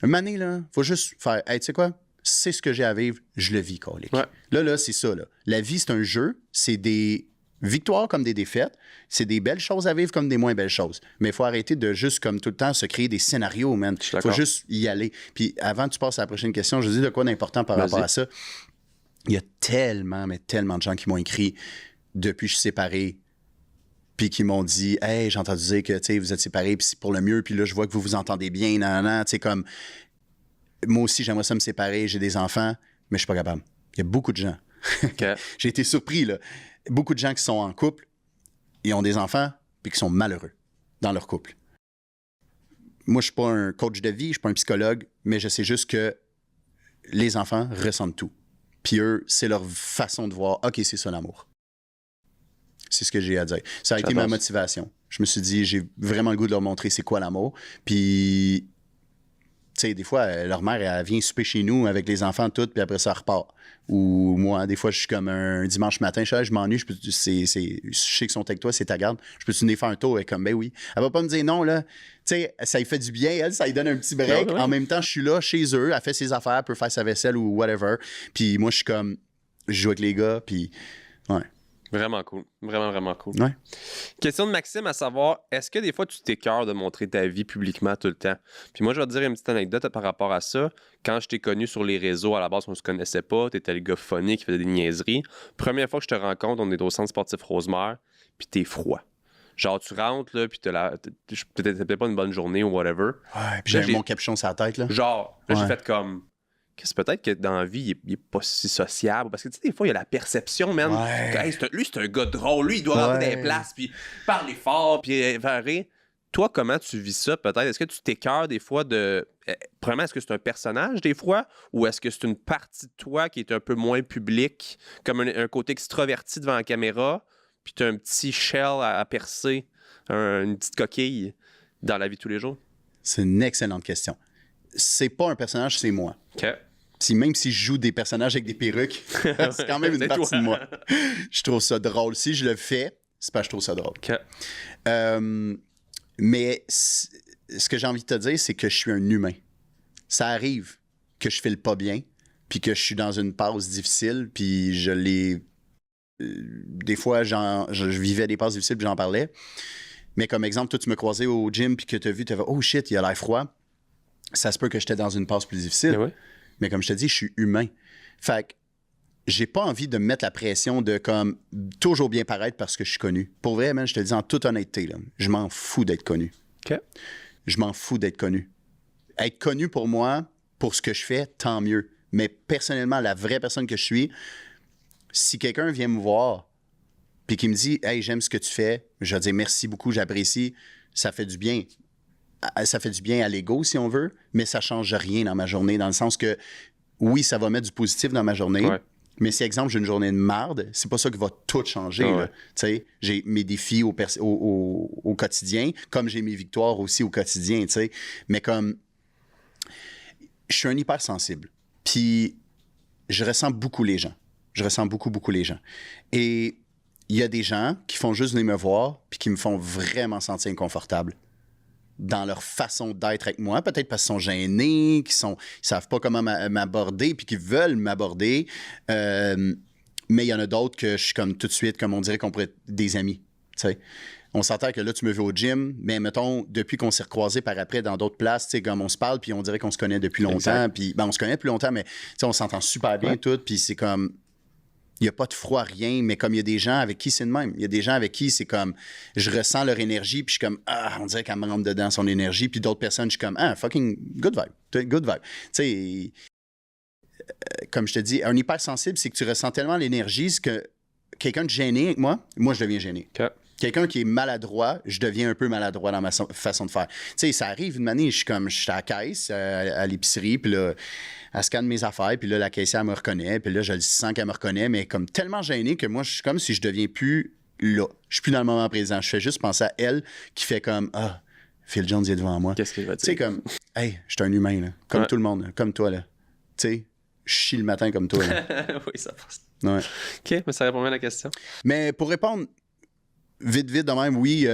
Une année, là, faut juste faire, hey, tu sais quoi? C'est ce que j'ai à vivre, je le vis, colique. Ouais. Là, c'est ça, là. La vie, c'est un jeu, c'est des victoires comme des défaites, c'est des belles choses à vivre comme des moins belles choses. Mais il faut arrêter de juste, comme tout le temps, se créer des scénarios, man. Il faut juste y aller. Puis avant que tu passes à la prochaine question, je dis de quoi d'important par rapport à ça. Il y a tellement, mais tellement de gens qui m'ont écrit depuis que je suis séparé, puis qui m'ont dit « Hey, j'ai entendu dire que vous êtes séparés, puis c'est pour le mieux, puis là, je vois que vous vous entendez bien, nan, tu sais, comme... Moi aussi, j'aimerais ça me séparer, j'ai des enfants, mais je suis pas capable. » Il y a beaucoup de gens. Okay. J'ai été surpris, là. Beaucoup de gens qui sont en couple, ils ont des enfants, puis qui sont malheureux dans leur couple. Moi, je suis pas un coach de vie, je suis pas un psychologue, mais je sais juste que les enfants ressentent tout. Puis eux, c'est leur façon de voir, OK, c'est ça l'amour. C'est ce que j'ai à dire. Ça a été ma motivation. Je me suis dit, j'ai vraiment le goût de leur montrer c'est quoi l'amour. Puis, tu sais, des fois, leur mère, elle vient souper chez nous avec les enfants toutes, puis après ça, elle repart. Ou moi, des fois, je suis comme un dimanche matin, je m'ennuie, je sais qu'ils sont avec toi, c'est ta garde. Je peux-tu venir faire un tour? Elle est comme, ben oui. Elle va pas me dire non, là. Tu sais, ça lui fait du bien, elle, ça lui donne un petit break. En même temps, je suis là, chez eux, elle fait ses affaires, elle peut faire sa vaisselle ou whatever. Puis moi, je suis comme, je joue avec les gars, puis ouais. Vraiment cool. Vraiment, vraiment cool. Ouais. Question de Maxime à savoir, est-ce que des fois tu t'écœures de montrer ta vie publiquement tout le temps? Puis moi, je vais te dire une petite anecdote par rapport à ça. Quand je t'ai connu sur les réseaux, à la base, on se connaissait pas. T'étais le gars funny qui faisait des niaiseries. Première fois que je te rencontre, on est au centre sportif Rosemère, puis t'es froid. Genre, tu rentres, là, puis peut-être pas une bonne journée ou whatever. Ouais, puis j'ai mon capuchon sur la tête, là. Genre, là, j'ai fait comme... Peut-être que dans la vie, il est pas si sociable. Parce que, tu sais, des fois, il y a la perception, man. Ouais. Hey, lui, c'est un gars drôle. Lui, il doit rentrer dans les places, puis parler fort, puis faire rire. Toi, comment tu vis ça, peut-être? Est-ce que tu t'écœures des fois de... Premièrement, est-ce que c'est un personnage, des fois? Ou est-ce que c'est une partie de toi qui est un peu moins publique, comme un côté extraverti devant la caméra, puis tu as un petit shell à percer, une petite coquille dans la vie de tous les jours? C'est une excellente question. C'est pas un personnage, c'est moi. OK. Même si je joue des personnages avec des perruques, c'est quand même une partie de moi. Je trouve ça drôle. Si je le fais, c'est parce que je trouve ça drôle. Okay. Mais ce que j'ai envie de te dire, c'est que je suis un humain. Ça arrive que je file pas bien, puis que je suis dans une pause difficile, puis je l'ai... Des fois, je vivais des passes difficiles, puis j'en parlais. Mais comme exemple, toi, tu me croisais au gym, puis que tu as vu, tu as fait « Oh shit, il a l'air froid ». Ça se peut que j'étais dans une passe plus difficile. Oui. Mais comme je te dis, je suis humain. Fait que j'ai pas envie de me mettre la pression de comme toujours bien paraître parce que je suis connu. Pour vrai, man, je te le dis en toute honnêteté, là, je m'en fous d'être connu. OK. Je m'en fous d'être connu. Être connu pour moi, pour ce que je fais, tant mieux. Mais personnellement, la vraie personne que je suis, si quelqu'un vient me voir puis qui me dit « Hey, j'aime ce que tu fais », je vais dire « Merci beaucoup, j'apprécie », ça fait du bien. Ça fait du bien à l'ego, si on veut, mais ça change rien dans ma journée, dans le sens que, oui, ça va mettre du positif dans ma journée, mais si, exemple, j'ai une journée de marde, c'est pas ça qui va tout changer. Tu sais, j'ai mes défis au quotidien, comme j'ai mes victoires aussi au quotidien, tu sais. Mais comme, je suis un hypersensible, puis je ressens beaucoup les gens. Je ressens beaucoup, beaucoup les gens. Et il y a des gens qui font juste venir me voir, puis qui me font vraiment sentir inconfortable dans leur façon d'être avec moi, peut-être parce qu'ils sont gênés, qu'ils savent pas comment m'aborder, puis qu'ils veulent m'aborder. Mais il y en a d'autres que je suis comme tout de suite, comme on dirait qu'on pourrait être des amis. T'sais. On s'entend que là, tu me veux au gym, mais mettons, depuis qu'on s'est recroisés par après dans d'autres places, comme on se parle, puis on dirait qu'on se connaît depuis longtemps. Puis on se connaît depuis longtemps, mais on s'entend super bien tout, puis c'est comme... Il n'y a pas de froid, rien, mais comme il y a des gens avec qui c'est de même. Il y a des gens avec qui c'est comme, je ressens leur énergie, puis je suis comme, on dirait qu'elle me rentre dedans son énergie, puis d'autres personnes, je suis comme, fucking good vibe, good vibe. Tu sais, comme je te dis, un hypersensible, c'est que tu ressens tellement l'énergie, c'est que quelqu'un de gêné avec moi, je deviens gêné. Okay. Quelqu'un qui est maladroit, je deviens un peu maladroit dans ma façon de faire. Tu sais, ça arrive une année, je suis à la caisse, à l'épicerie, puis là, elle scanne mes affaires, puis là, la caissière me reconnaît, puis là, je le sens qu'elle me reconnaît, mais comme tellement gêné que moi, je suis comme si je deviens plus là. Je suis plus dans le moment présent. Je fais juste penser à elle qui fait comme, ah, Phil Jones est devant moi. Qu'est-ce qu'il va dire? Tu sais, comme, hey, je suis un humain, là, comme tout le monde, là, comme toi, là. Tu sais, je chie le matin comme toi, là. Oui, ça passe. Ouais. OK, mais ça répond bien à la question. Mais pour répondre vite de même, oui,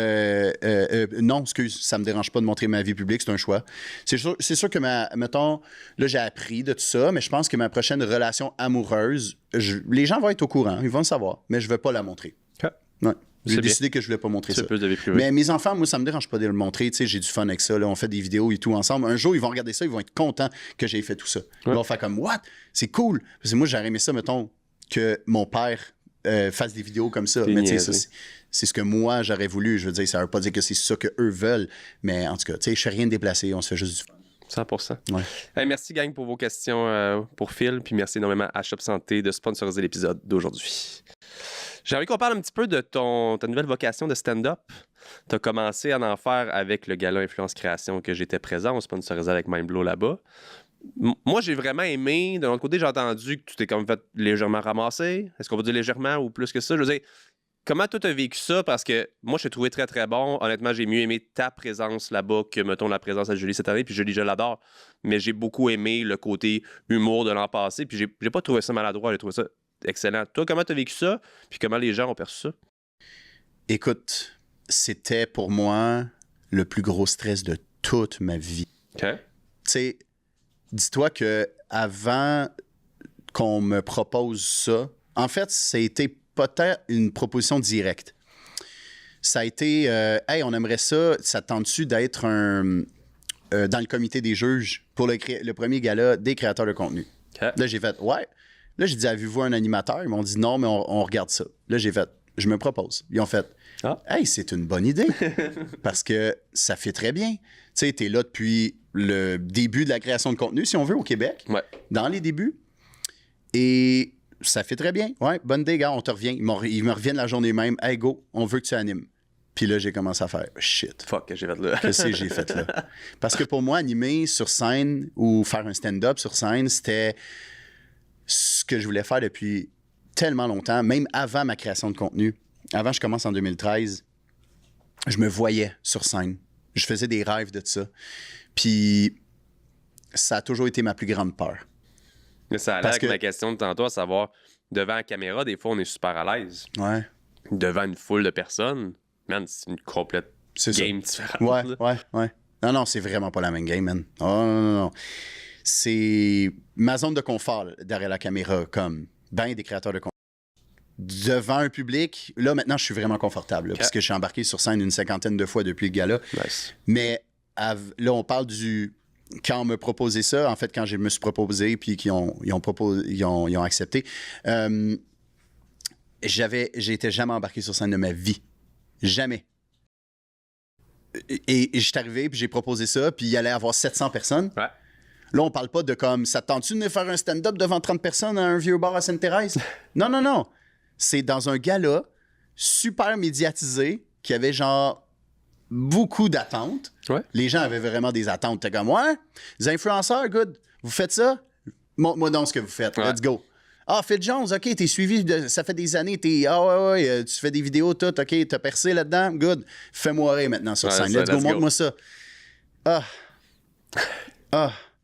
non, excuse, ça me dérange pas de montrer ma vie publique, c'est un choix. C'est sûr que, mettons, là, j'ai appris de tout ça, mais je pense que ma prochaine relation amoureuse, les gens vont être au courant, ils vont le savoir, mais je veux pas la montrer. OK. Ouais. J'ai C'est décidé que je voulais pas montrer ça. C'est plus de vie privée. Mais mes enfants, moi, ça me dérange pas de le montrer. Tu sais, j'ai du fun avec ça. Là. On fait des vidéos et tout ensemble. Un jour, ils vont regarder ça, ils vont être contents que j'ai fait tout ça. Ils vont faire comme, what? C'est cool. Parce que moi, j'aurais aimé ça, mettons, que mon père fasse des vidéos comme ça. Mais tu sais, c'est ce que moi, j'aurais voulu. Je veux dire, ça veut pas dire que c'est ça qu'eux veulent. Mais en tout cas, tu sais, je fais rien de déplacé. On se fait juste du fun. 100%. Ouais. Hey, merci, gang, pour vos questions pour Phil. Puis merci énormément à Shop Santé de sponsoriser l'épisode d'aujourd'hui. J'ai envie qu'on parle un petit peu de ta nouvelle vocation de stand-up. Tu as commencé à en faire avec le gala Influence Création que j'étais présent. On sponsorisait avec Mindblow là-bas. Moi, j'ai vraiment aimé. De l'autre côté, j'ai entendu que tu t'es comme fait légèrement ramasser. Est-ce qu'on va dire légèrement ou plus que ça? Je veux dire, comment toi, tu as vécu ça? Parce que moi, je t'ai trouvé très, très bon. Honnêtement, j'ai mieux aimé ta présence là-bas que, mettons, la présence à Julie cette année. Puis Julie, je l'adore. Mais j'ai beaucoup aimé le côté humour de l'an passé. Puis j'ai pas trouvé ça maladroit. J'ai trouvé ça excellent. Toi, comment tu as vécu ça? Puis comment les gens ont perçu ça? Écoute, c'était pour moi le plus gros stress de toute ma vie. OK. Tu sais, dis-toi que avant qu'on me propose ça, en fait, ça a été peut-être une proposition directe. Ça a été, hey, on aimerait ça te tente-tu d'être dans le comité des juges pour le premier gala des créateurs de contenu? Okay. Là, j'ai fait, ouais. Là, j'ai dit, avez-vous un animateur? Ils m'ont dit non, mais on regarde ça. Là, j'ai fait, je me propose. Ils ont fait, hey, c'est une bonne idée parce que ça fait très bien. Tu sais, t'es là depuis le début de la création de contenu, si on veut, au Québec, dans les débuts. Et ça fait très bien. Ouais, bonne idée, gars, on te revient. Ils me reviennent la journée même. Hey, go, on veut que tu animes. Puis là, j'ai commencé à faire shit. Fuck, que j'ai fait là. Qu'est-ce que j'ai fait là? Parce que pour moi, animer sur scène ou faire un stand-up sur scène, c'était ce que je voulais faire depuis tellement longtemps, même avant ma création de contenu. Avant, je commence en 2013, je me voyais sur scène. Je faisais des rêves de ça. Puis ça a toujours été ma plus grande peur. Mais ça a l'air que ma question de tantôt, à savoir, devant la caméra, des fois, on est super à l'aise. Ouais. Devant une foule de personnes, man, c'est une complète game différente. Ouais. Non, c'est vraiment pas la même game, man. Oh, non. C'est ma zone de confort là, derrière la caméra, comme ben des créateurs de contenu. Devant un public, là, maintenant, je suis vraiment confortable, là, parce que je suis embarqué sur scène une 50aine de fois depuis le gala. Nice. Mais là, on parle du... Quand on me proposait ça, en fait, quand je me suis proposé, puis qu'ils ont accepté, j'étais jamais embarqué sur scène de ma vie. Jamais. Et j'étais arrivé, puis j'ai proposé ça, puis il y allait avoir 700 personnes. Ouais. Là, on parle pas de comme, ça te tente-tu de venir faire un stand-up devant 30 personnes à un vieux bar à Sainte-Thérèse? Non. C'est dans un gala super médiatisé qui avait genre beaucoup d'attentes. Ouais. Les gens avaient vraiment des attentes. T'es comme, ouais, les influenceurs, good, vous faites ça? Montre-moi donc ce que vous faites. Let's go. Ah, Phil Jones, OK, t'es suivi, ça fait des années, tu fais des vidéos, tout, OK, t'as percé là-dedans, good. Fais-moi rire maintenant sur scène. Let's go, montre-moi ça.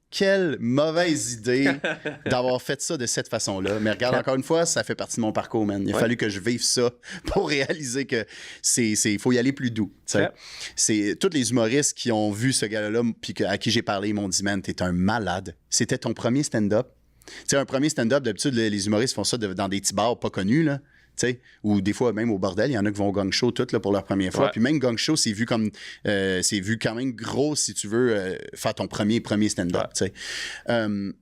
Quelle mauvaise idée d'avoir fait ça de cette façon-là. Mais regarde, encore une fois, ça fait partie de mon parcours, man. Il a fallu que je vive ça pour réaliser que il faut y aller plus doux. C'est tous les humoristes qui ont vu ce gars-là puis à qui j'ai parlé, ils m'ont dit, man, t'es un malade. C'était ton premier stand-up. Tu sais, un premier stand-up, d'habitude, les humoristes font ça dans des petits bars pas connus, là. Ou des fois, même au bordel, il y en a qui vont au Gong Show tout là, pour leur première fois. Puis même Gong Show, c'est vu quand même gros si tu veux faire ton premier stand-up. Moi,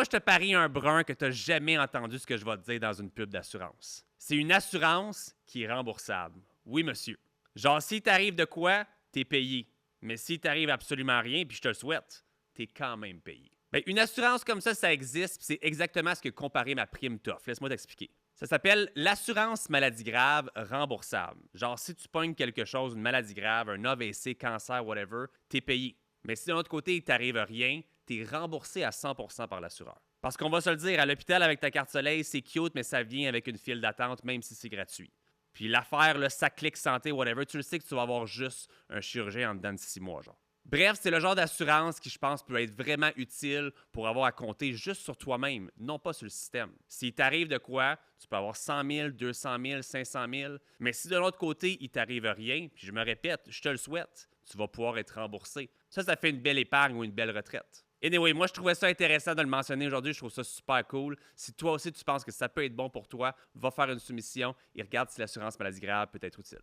je te parie un brun que tu n'as jamais entendu ce que je vais te dire dans une pub d'assurance. C'est une assurance qui est remboursable. Oui, monsieur. Genre, si t'arrive de quoi, t'es payé. Mais si t'arrive absolument rien, puis je te le souhaite, t'es quand même payé. Bien, une assurance comme ça existe, puis c'est exactement ce que comparer ma prime t'offre. Laisse-moi t'expliquer. Ça s'appelle l'assurance maladie grave remboursable. Genre, si tu pognes quelque chose, une maladie grave, un AVC, cancer, whatever, t'es payé. Mais si de l'autre côté, il t'arrive rien, t'es remboursé à 100% par l'assureur. Parce qu'on va se le dire, à l'hôpital avec ta carte soleil, c'est cute, mais ça vient avec une file d'attente, même si c'est gratuit. Puis l'affaire, le sac clic santé, whatever, tu le sais que tu vas avoir juste un chirurgien en dedans de 6 mois, genre. Bref, c'est le genre d'assurance qui, je pense, peut être vraiment utile pour avoir à compter juste sur toi-même, non pas sur le système. S'il t'arrive de quoi, tu peux avoir 100 000, 200 000, 500 000, mais si de l'autre côté, il t'arrive rien, puis je me répète, je te le souhaite, tu vas pouvoir être remboursé. Ça fait une belle épargne ou une belle retraite. Anyway, moi, je trouvais ça intéressant de le mentionner aujourd'hui. Je trouve ça super cool. Si toi aussi, tu penses que ça peut être bon pour toi, va faire une soumission et regarde si l'assurance maladie grave peut être utile.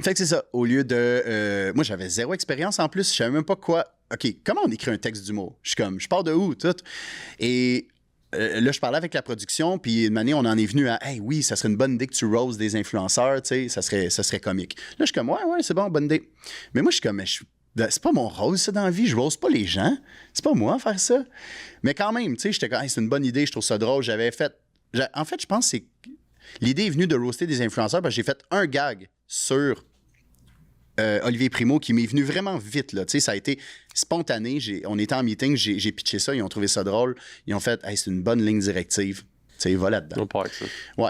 Fait que c'est ça. Au lieu de... moi, j'avais zéro expérience en plus. Je savais même pas quoi... OK, comment on écrit un texte d'humour? Je pars de où, tout? Et là, je parlais avec la production, puis une année, on en est venu à « Hey, oui, ça serait une bonne idée que tu roses des influenceurs, tu sais, ça serait comique. » Là, je suis comme « Ouais, c'est bon, bonne idée. » Mais moi, je suis comme « C'est pas mon rôle, ça, dans la vie. Je rose pas les gens. C'est pas moi faire ça. » Mais quand même, tu sais, j'étais comme hey, « C'est une bonne idée, je trouve ça drôle. » En fait, je pense que c'est... L'idée est venue de roaster des influenceurs parce que j'ai fait un gag sur Olivier Primo qui m'est venu vraiment vite. Là. Ça a été spontané. On était en meeting, j'ai pitché ça, ils ont trouvé ça drôle. Ils ont fait hey, c'est une bonne ligne directive. Va là-dedans. On part avec ça. Ouais.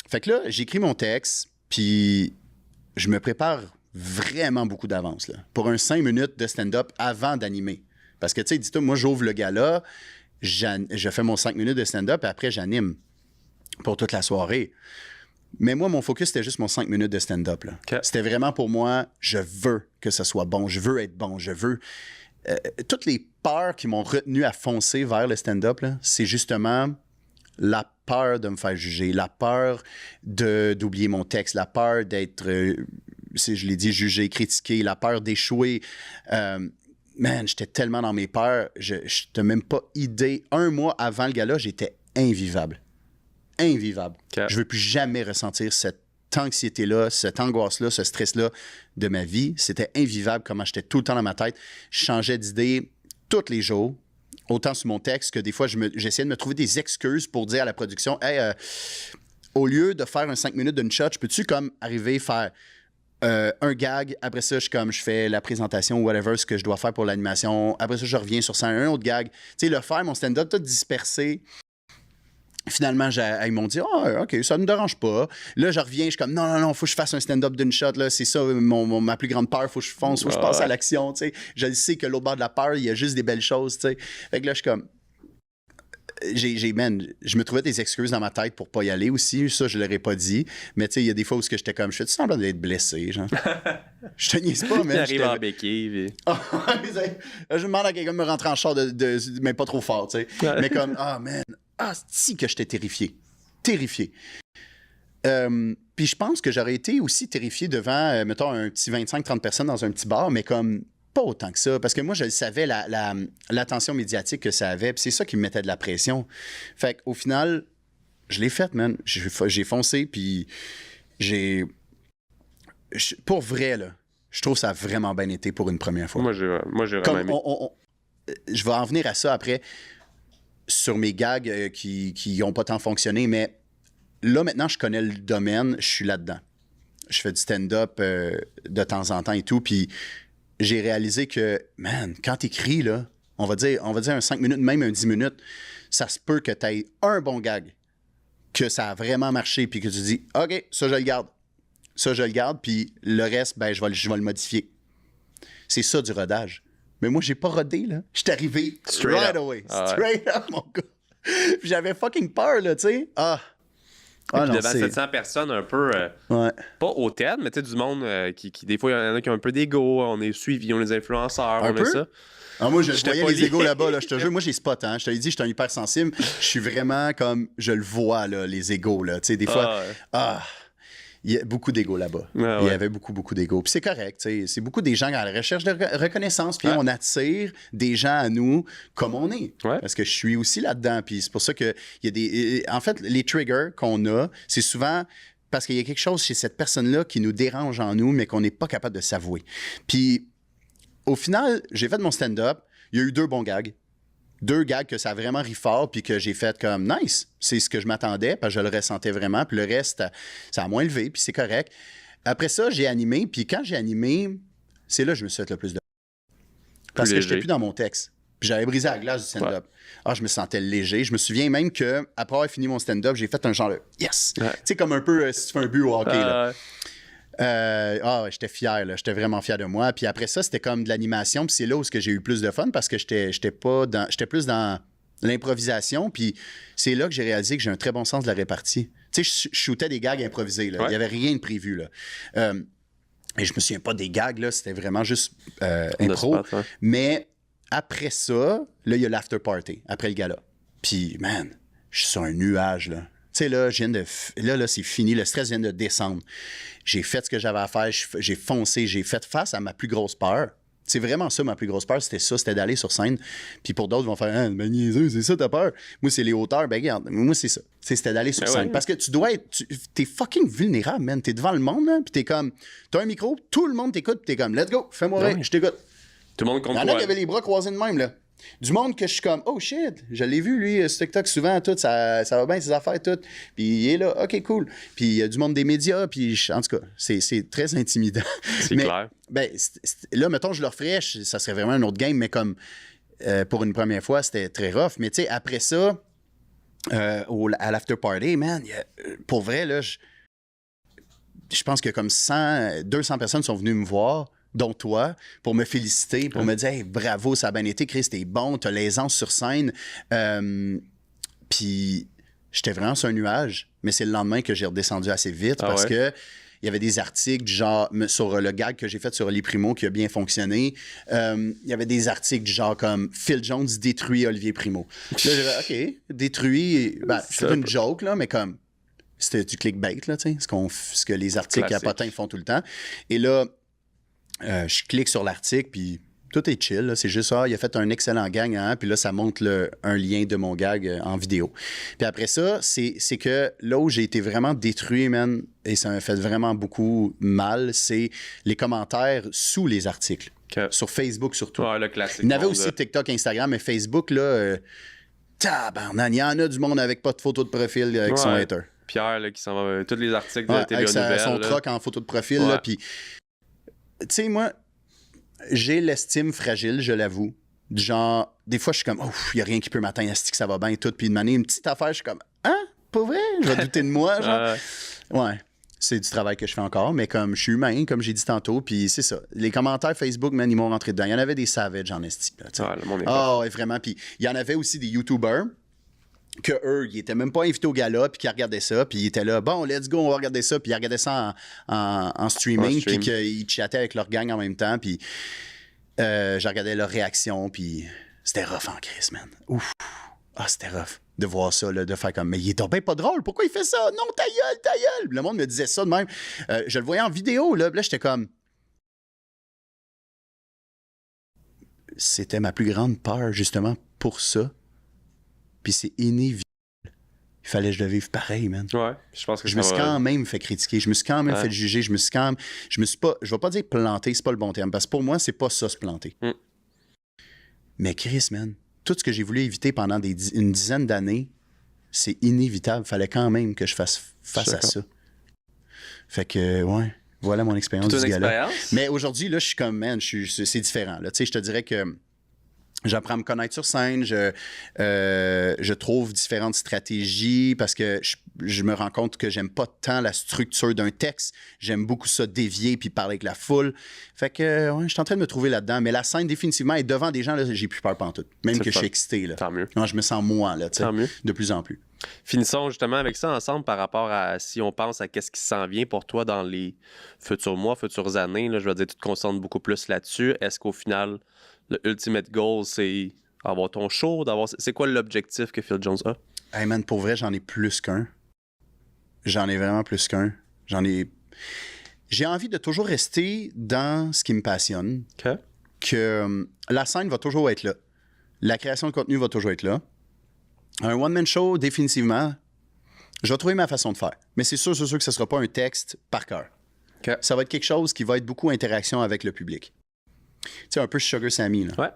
Fait que là, j'écris mon texte, puis je me prépare vraiment beaucoup d'avance là, pour un 5 minutes de stand-up avant d'animer. Parce que, tu sais, dis-toi, moi, j'ouvre le gala, je fais mon 5 minutes de stand-up, et après, j'anime pour toute la soirée. Mais moi, mon focus, c'était juste mon 5 minutes de stand-up. Là. Okay. C'était vraiment pour moi, je veux que ce soit bon, je veux être bon, je veux... toutes les peurs qui m'ont retenu à foncer vers le stand-up, là, c'est justement la peur de me faire juger, la peur d'oublier mon texte, la peur d'être, je l'ai dit, jugé, critiqué, la peur d'échouer. Man, j'étais tellement dans mes peurs, je n'ai même pas idée. Un mois avant le gala, j'étais invivable. Invivable. Okay. Je ne veux plus jamais ressentir cette anxiété-là, cette angoisse-là, ce stress-là de ma vie. C'était invivable comment j'étais tout le temps dans ma tête. Je changeais d'idée tous les jours, autant sur mon texte que des fois, j'essayais de me trouver des excuses pour dire à la production « Hey, au lieu de faire un 5 minutes d'une shot, peux-tu comme arriver à faire un gag, après ça, je fais la présentation ou whatever, ce que je dois faire pour l'animation. Après ça, je reviens sur ça, un autre gag. » Tu sais, le faire, mon stand-up, tout dispersé. Finalement, ils m'ont dit « Ah, OK, ça ne me dérange pas. » Là, je reviens, je suis comme « Non, faut que je fasse un stand-up d'une shot. Là. C'est ça, ma plus grande peur. Faut que je fonce, faut que je passe à l'action. » Tu sais. Je sais que l'autre bord de la peur, il y a juste des belles choses. Tu sais. Fait que là, je suis comme... je me trouvais des excuses dans ma tête pour pas y aller aussi. Ça, je l'aurais pas dit. Mais tu sais, il y a des fois où j'étais comme... Je fais semblant d'être blessé, genre. Je te niaise pas, mais... J'arrive en béquille. Je demande à quelqu'un de me rentrer en char mais pas trop fort, tu sais. Mais comme, man... Ah, si que j'étais terrifié. Terrifié. Puis je pense que j'aurais été aussi terrifié devant, mettons, un petit 25-30 personnes dans un petit bar, mais comme pas autant que ça. Parce que moi, je le savais, l'attention médiatique que ça avait. Puis c'est ça qui me mettait de la pression. Fait qu'au final, je l'ai fait, man. J'ai foncé, puis pour vrai, là, je trouve que ça a vraiment bien été pour une première fois. Moi, j'ai vraiment aimé. Je vais en venir à ça après. Sur mes gags qui n'ont pas tant fonctionné, mais là, maintenant, je connais le domaine, je suis là-dedans. Je fais du stand-up de temps en temps et tout, puis j'ai réalisé que, man, quand t'écris, là, on va dire un 5 minutes, même un 10 minutes, ça se peut que tu aies un bon gag, que ça a vraiment marché, puis que tu dis, OK, ça, je le garde. Ça, je le garde, puis le reste, ben, je vais le modifier. C'est ça, du rodage. Mais moi, j'ai pas rodé, là. J'étais arrivé right away. Straight up, mon gars. Puis j'avais fucking peur, là, tu sais. Puis devant 700 personnes, un peu... pas hautaine, mais tu sais, du monde qui... Des fois, il y en a qui ont un peu d'ego. On est suivis, on est des influenceurs, on a ça. Ah, moi, je voyais les égos là-bas, là, je te jure. Moi, j'ai spot, hein. Je te l'ai dit, je suis un hypersensible. Je suis vraiment comme... Je le vois, là, les égos, là. Tu sais, des fois... Il y a beaucoup d'ego là-bas. Il y avait beaucoup d'ego. Puis c'est correct. C'est beaucoup des gens à la recherche de reconnaissance. Puis on attire des gens à nous comme on est. Ouais. Parce que je suis aussi là-dedans. Puis c'est pour ça que il y a des... En fait, les triggers qu'on a, c'est souvent parce qu'il y a quelque chose chez cette personne-là qui nous dérange en nous, mais qu'on n'est pas capable de s'avouer. Puis au final, j'ai fait mon stand-up. Il y a eu 2 bons gags. 2 gags que ça a vraiment ri fort, puis que j'ai fait comme nice. C'est ce que je m'attendais, parce que je le ressentais vraiment. Puis le reste, ça a moins levé, puis c'est correct. Après ça, j'ai animé, puis quand j'ai animé, c'est là que je me suis fait le plus de. Parce que j'étais plus dans mon texte. Puis j'avais brisé la glace du stand-up. Ah, je me sentais léger. Je me souviens même que après avoir fini mon stand-up, j'ai fait un genre de yes! Tu sais, comme un peu si tu fais un but au hockey. Là. Ouais, j'étais fier, là. J'étais vraiment fier de moi. Puis après ça, c'était comme de l'animation. Puis c'est là où j'ai eu plus de fun parce que j'étais plus dans l'improvisation. Puis c'est là que j'ai réalisé que j'ai un très bon sens de la répartie. Tu sais, je shootais des gags improvisés. Là. Il n'y avait rien de prévu. Là. Et je me souviens pas des gags, là. C'était vraiment juste impro. Spot, mais après ça, là, il y a l'after party, après le gala. Puis, man, je suis sur un nuage, là. Tu sais, là, là, c'est fini. Le stress vient de descendre. J'ai fait ce que j'avais à faire. J'ai foncé. J'ai fait face à ma plus grosse peur. C'est vraiment ça, ma plus grosse peur. C'était d'aller sur scène. Puis pour d'autres, ils vont faire « Ah, ben niaiseux, c'est ça ta peur. » Moi, c'est les hauteurs. Ben regarde, moi, c'est ça. C'était d'aller sur scène. Ouais. Parce que tu dois être... T'es fucking vulnérable, man. T'es devant le monde, là. Puis t'es comme... T'as un micro, tout le monde t'écoute. Puis t'es comme « Let's go, fais-moi rire, je t'écoute. » Tout le monde compte. Il y en a qui avaient les bras croisés de même, là. Du monde que je suis comme, oh shit, je l'ai vu, lui, ce TikTok souvent, tout, ça va bien, ses affaires, tout. Puis il est là, OK, cool. Puis il y a du monde des médias, puis en tout cas, c'est très intimidant. C'est clair. Ben, là, mettons, je le referais, ça serait vraiment un autre game, mais comme pour une première fois, c'était très rough. Mais tu sais, après ça, à l'after party, man, pour vrai, là, je pense que comme 200 personnes sont venues me voir, dont toi, pour me féliciter, pour me dire hey, bravo, ça a bien été, Chris, t'es bon, t'as l'aisance sur scène. Puis j'étais vraiment sur un nuage, mais c'est le lendemain que j'ai redescendu assez vite parce que il y avait des articles du genre sur le gag que j'ai fait sur Oli Primo qui a bien fonctionné. Il y avait des articles du genre comme Phil Jones détruit Olivier Primo. Là, j'ai fait, OK, détruit. Ben, c'est une joke, là, mais comme c'était du clickbait, là, tu sais, ce que les articles à potins font tout le temps. Et là, je clique sur l'article, puis tout est chill. Là. C'est juste ça, il a fait un excellent gag, hein, puis là, ça montre un lien de mon gag en vidéo. Puis après ça, c'est que là où j'ai été vraiment détruit, man, et ça m'a fait vraiment beaucoup mal, c'est les commentaires sous les articles. Okay. Sur Facebook, surtout. Ouais, le classique. Il y en avait aussi TikTok, Instagram, mais Facebook, là, tabarnan, il y en a du monde avec pas de photo de profil avec son hater. Pierre, là, qui s'en va tous les articles de TVA avec Nouvelles. Son troc en photo de profil, là, puis... Tu sais, moi, j'ai l'estime fragile, je l'avoue. Du genre, des fois, je suis comme, oh, il n'y a rien qui peut m'atteindre, que ça va bien et tout. Puis de manière, une petite affaire, je suis comme, hein, pas vrai? Je vais douter de moi, genre. Ouais, c'est du travail que je fais encore, mais comme je suis humain, comme j'ai dit tantôt, puis c'est ça. Les commentaires Facebook, man, ils m'ont rentré dedans. Il y en avait des savages en esti. Ouais, vraiment. Puis il y en avait aussi des YouTubers que eux, ils étaient même pas invités au gala, puis qu'ils regardaient ça, puis ils étaient là, bon, let's go, on va regarder ça, puis ils regardaient ça en streaming, puis qu'ils chattaient avec leur gang en même temps, puis je regardais leurs réactions, puis c'était rough en crise, man. Ouf. Ah, c'était rough de voir ça, là, de faire comme, mais il est bien pas drôle, pourquoi il fait ça? Non, ta gueule, ta gueule! Le monde me disait ça de même. Je le voyais en vidéo, là, j'étais comme... C'était ma plus grande peur, justement, pour ça. Puis c'est inévitable. Il fallait que je le vive pareil, man. Ouais, je pense que je me suis quand même fait critiquer, je me suis quand même fait juger, je me suis pas, je vais pas dire planter, c'est pas le bon terme, parce que pour moi, c'est pas ça, se planter. Mais Chris, man, tout ce que j'ai voulu éviter pendant une dizaine d'années, c'est inévitable. Il fallait quand même que je fasse face à ça. Fait que, ouais, voilà mon expérience du gala. Mais aujourd'hui, là, je suis comme, man, c'est différent. Tu sais, je te dirais que j'apprends à me connaître sur scène, je trouve différentes stratégies parce que je me rends compte que j'aime pas tant la structure d'un texte. J'aime beaucoup ça dévier puis parler avec la foule. Fait que, ouais, je suis en train de me trouver là-dedans. Mais la scène, définitivement, est devant des gens, là, j'ai plus peur pantoute. Même que je suis excité, là. Tant mieux. Non, je me sens moi, là, tu sais, de plus en plus. Finissons justement avec ça ensemble par rapport à si on pense à qu'est-ce qui s'en vient pour toi dans les futurs mois, futures années. Là, je veux dire, tu te concentres beaucoup plus là-dessus. Est-ce qu'au final, le ultimate goal, c'est avoir ton show, c'est quoi l'objectif que Phil Jones a? Hey man, pour vrai, j'en ai plus qu'un. J'en ai vraiment plus qu'un. J'ai envie de toujours rester dans ce qui me passionne. Okay. Que la scène va toujours être là. La création de contenu va toujours être là. Un one-man show, définitivement, je vais trouver ma façon de faire. Mais c'est sûr que ce ne sera pas un texte par cœur. Okay. Ça va être quelque chose qui va être beaucoup interaction avec le public. Tu sais, un peu Sugar Sammy, là. Ouais.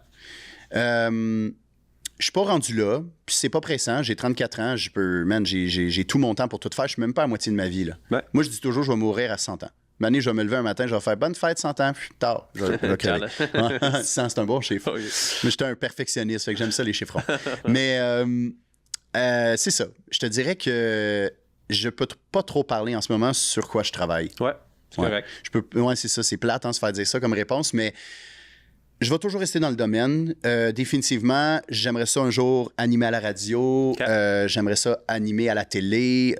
Je suis pas rendu là, puis c'est pas pressant. J'ai 34 ans, j'ai tout mon temps pour tout faire. Je suis même pas à moitié de ma vie, là. Ouais. Moi, je dis toujours, je vais mourir à 100 ans. Une année, je vais me lever un matin, je vais faire bonne fête 100 ans, puis tard. Je vais crever. 100, c'est un bon chiffre. Oui. Mais j'étais un perfectionniste, fait que j'aime ça, les chiffrons. Mais c'est ça. Je te dirais que je peux pas trop parler en ce moment sur quoi je travaille. Ouais, c'est correct. Ouais, c'est ça. C'est plate, se faire dire ça comme réponse, mais je vais toujours rester dans le domaine. Définitivement, j'aimerais ça un jour animer à la radio. Okay. J'aimerais ça animer à la télé.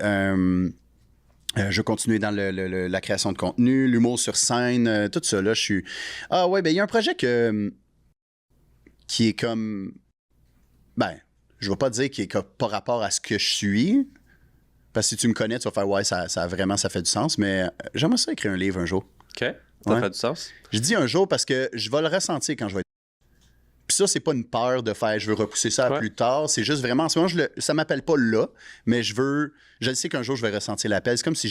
Je vais continuer dans la création de contenu, l'humour sur scène, tout ça. Là, je suis... Ah ouais, ben il y a un projet qui est comme... Ben, je ne vais pas dire qu'il est pas rapport à ce que je suis. Parce que si tu me connais, tu vas faire « Ouais, ça fait du sens. » Mais j'aimerais ça écrire un livre un jour. OK. Ça fait du sens. Je dis un jour parce que je vais le ressentir quand je vais être... Puis ça, c'est pas une peur de faire je veux repousser ça à plus tard. C'est juste vraiment, en ce moment, ça m'appelle pas là, mais je sais qu'un jour, je vais ressentir l'appel. C'est comme si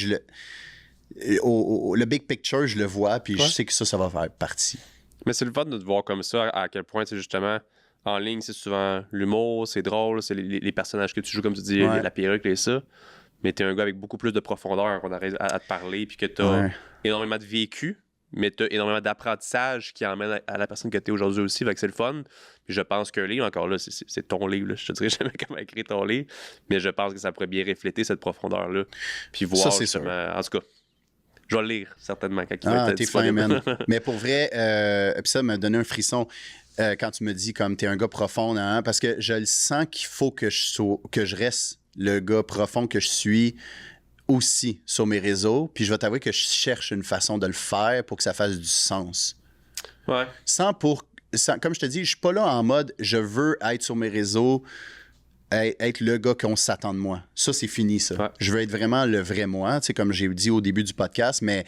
le big picture, je le vois, puis je sais que ça va faire partie. Mais c'est le fun de te voir comme ça, à quel point, c'est justement, en ligne, c'est souvent l'humour, c'est drôle, c'est les personnages que tu joues, comme tu dis, la perruque et ça. Mais t'es un gars avec beaucoup plus de profondeur qu'on arrive à te parler, puis que t'as énormément de vécu. Mais tu as énormément d'apprentissage qui emmène à la personne que tu es aujourd'hui aussi. Fait que c'est le fun. Puis je pense qu'un livre, encore là, c'est ton livre. Là. Je te dirais jamais comment écrire ton livre. Mais je pense que ça pourrait bien refléter cette profondeur-là. Puis voir. Ça, c'est sûr. En tout cas, je vais le lire certainement quand il va être disponible. Fin, man. Mais pour vrai, puis ça m'a donné un frisson quand tu me dis comme t'es un gars profond. Hein, parce que je le sens qu'il faut que je reste le gars profond que je suis aussi sur mes réseaux, puis je vais t'avouer que je cherche une façon de le faire pour que ça fasse du sens. Ouais. Comme je te dis, je suis pas là en mode je veux être sur mes réseaux, être le gars qu'on s'attend de moi. Ça, c'est fini, ça. Ouais. Je veux être vraiment le vrai moi, tu sais, comme j'ai dit au début du podcast, mais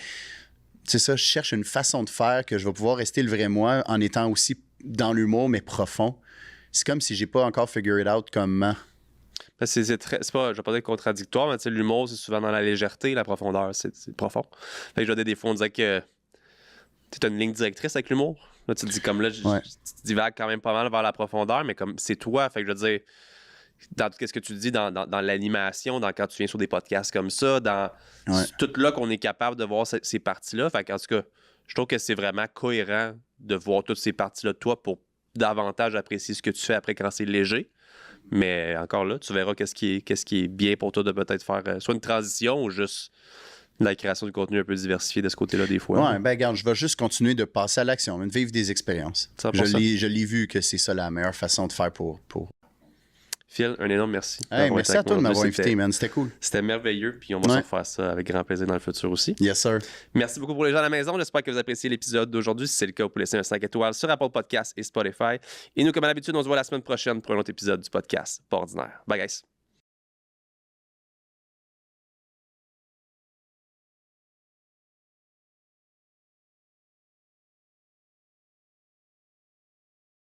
c'est ça, je cherche une façon de faire que je vais pouvoir rester le vrai moi en étant aussi dans l'humour, mais profond. C'est comme si j'ai pas encore figure it out comment. C'est pas, je vais pas dire contradictoire, mais l'humour, c'est souvent dans la légèreté, la profondeur, c'est profond. Fait que des fois, on disait que tu as une ligne directrice avec l'humour. Là, tu te dis comme là, tu divagues quand même pas mal vers la profondeur, mais comme c'est toi, fait que je veux dire, dans tout ce que tu dis, dans l'animation, quand tu viens sur des podcasts comme ça, c'est tout là qu'on est capable de voir ces parties-là. Fait qu'en tout cas, je trouve que c'est vraiment cohérent de voir toutes ces parties-là de toi pour davantage apprécier ce que tu fais après quand c'est léger. Mais encore là, tu verras qu'est-ce qui est bien pour toi de peut-être faire soit une transition ou juste la création de contenu un peu diversifié de ce côté-là des fois. Ouais, ben regarde, je vais juste continuer de passer à l'action, de vivre des expériences. Je l'ai vu que c'est ça la meilleure façon de faire pour... Phil, un énorme merci. Hey, merci à toi de m'avoir invité, man. C'était cool. C'était merveilleux, puis on va se refaire ça avec grand plaisir dans le futur aussi. Yes, sir. Merci beaucoup pour les gens à la maison. J'espère que vous appréciez l'épisode d'aujourd'hui. Si c'est le cas, vous pouvez laisser un 5 étoiles sur Apple Podcasts et Spotify. Et nous, comme à l'habitude, on se voit la semaine prochaine pour un autre épisode du podcast Pas ordinaire. Bye, guys.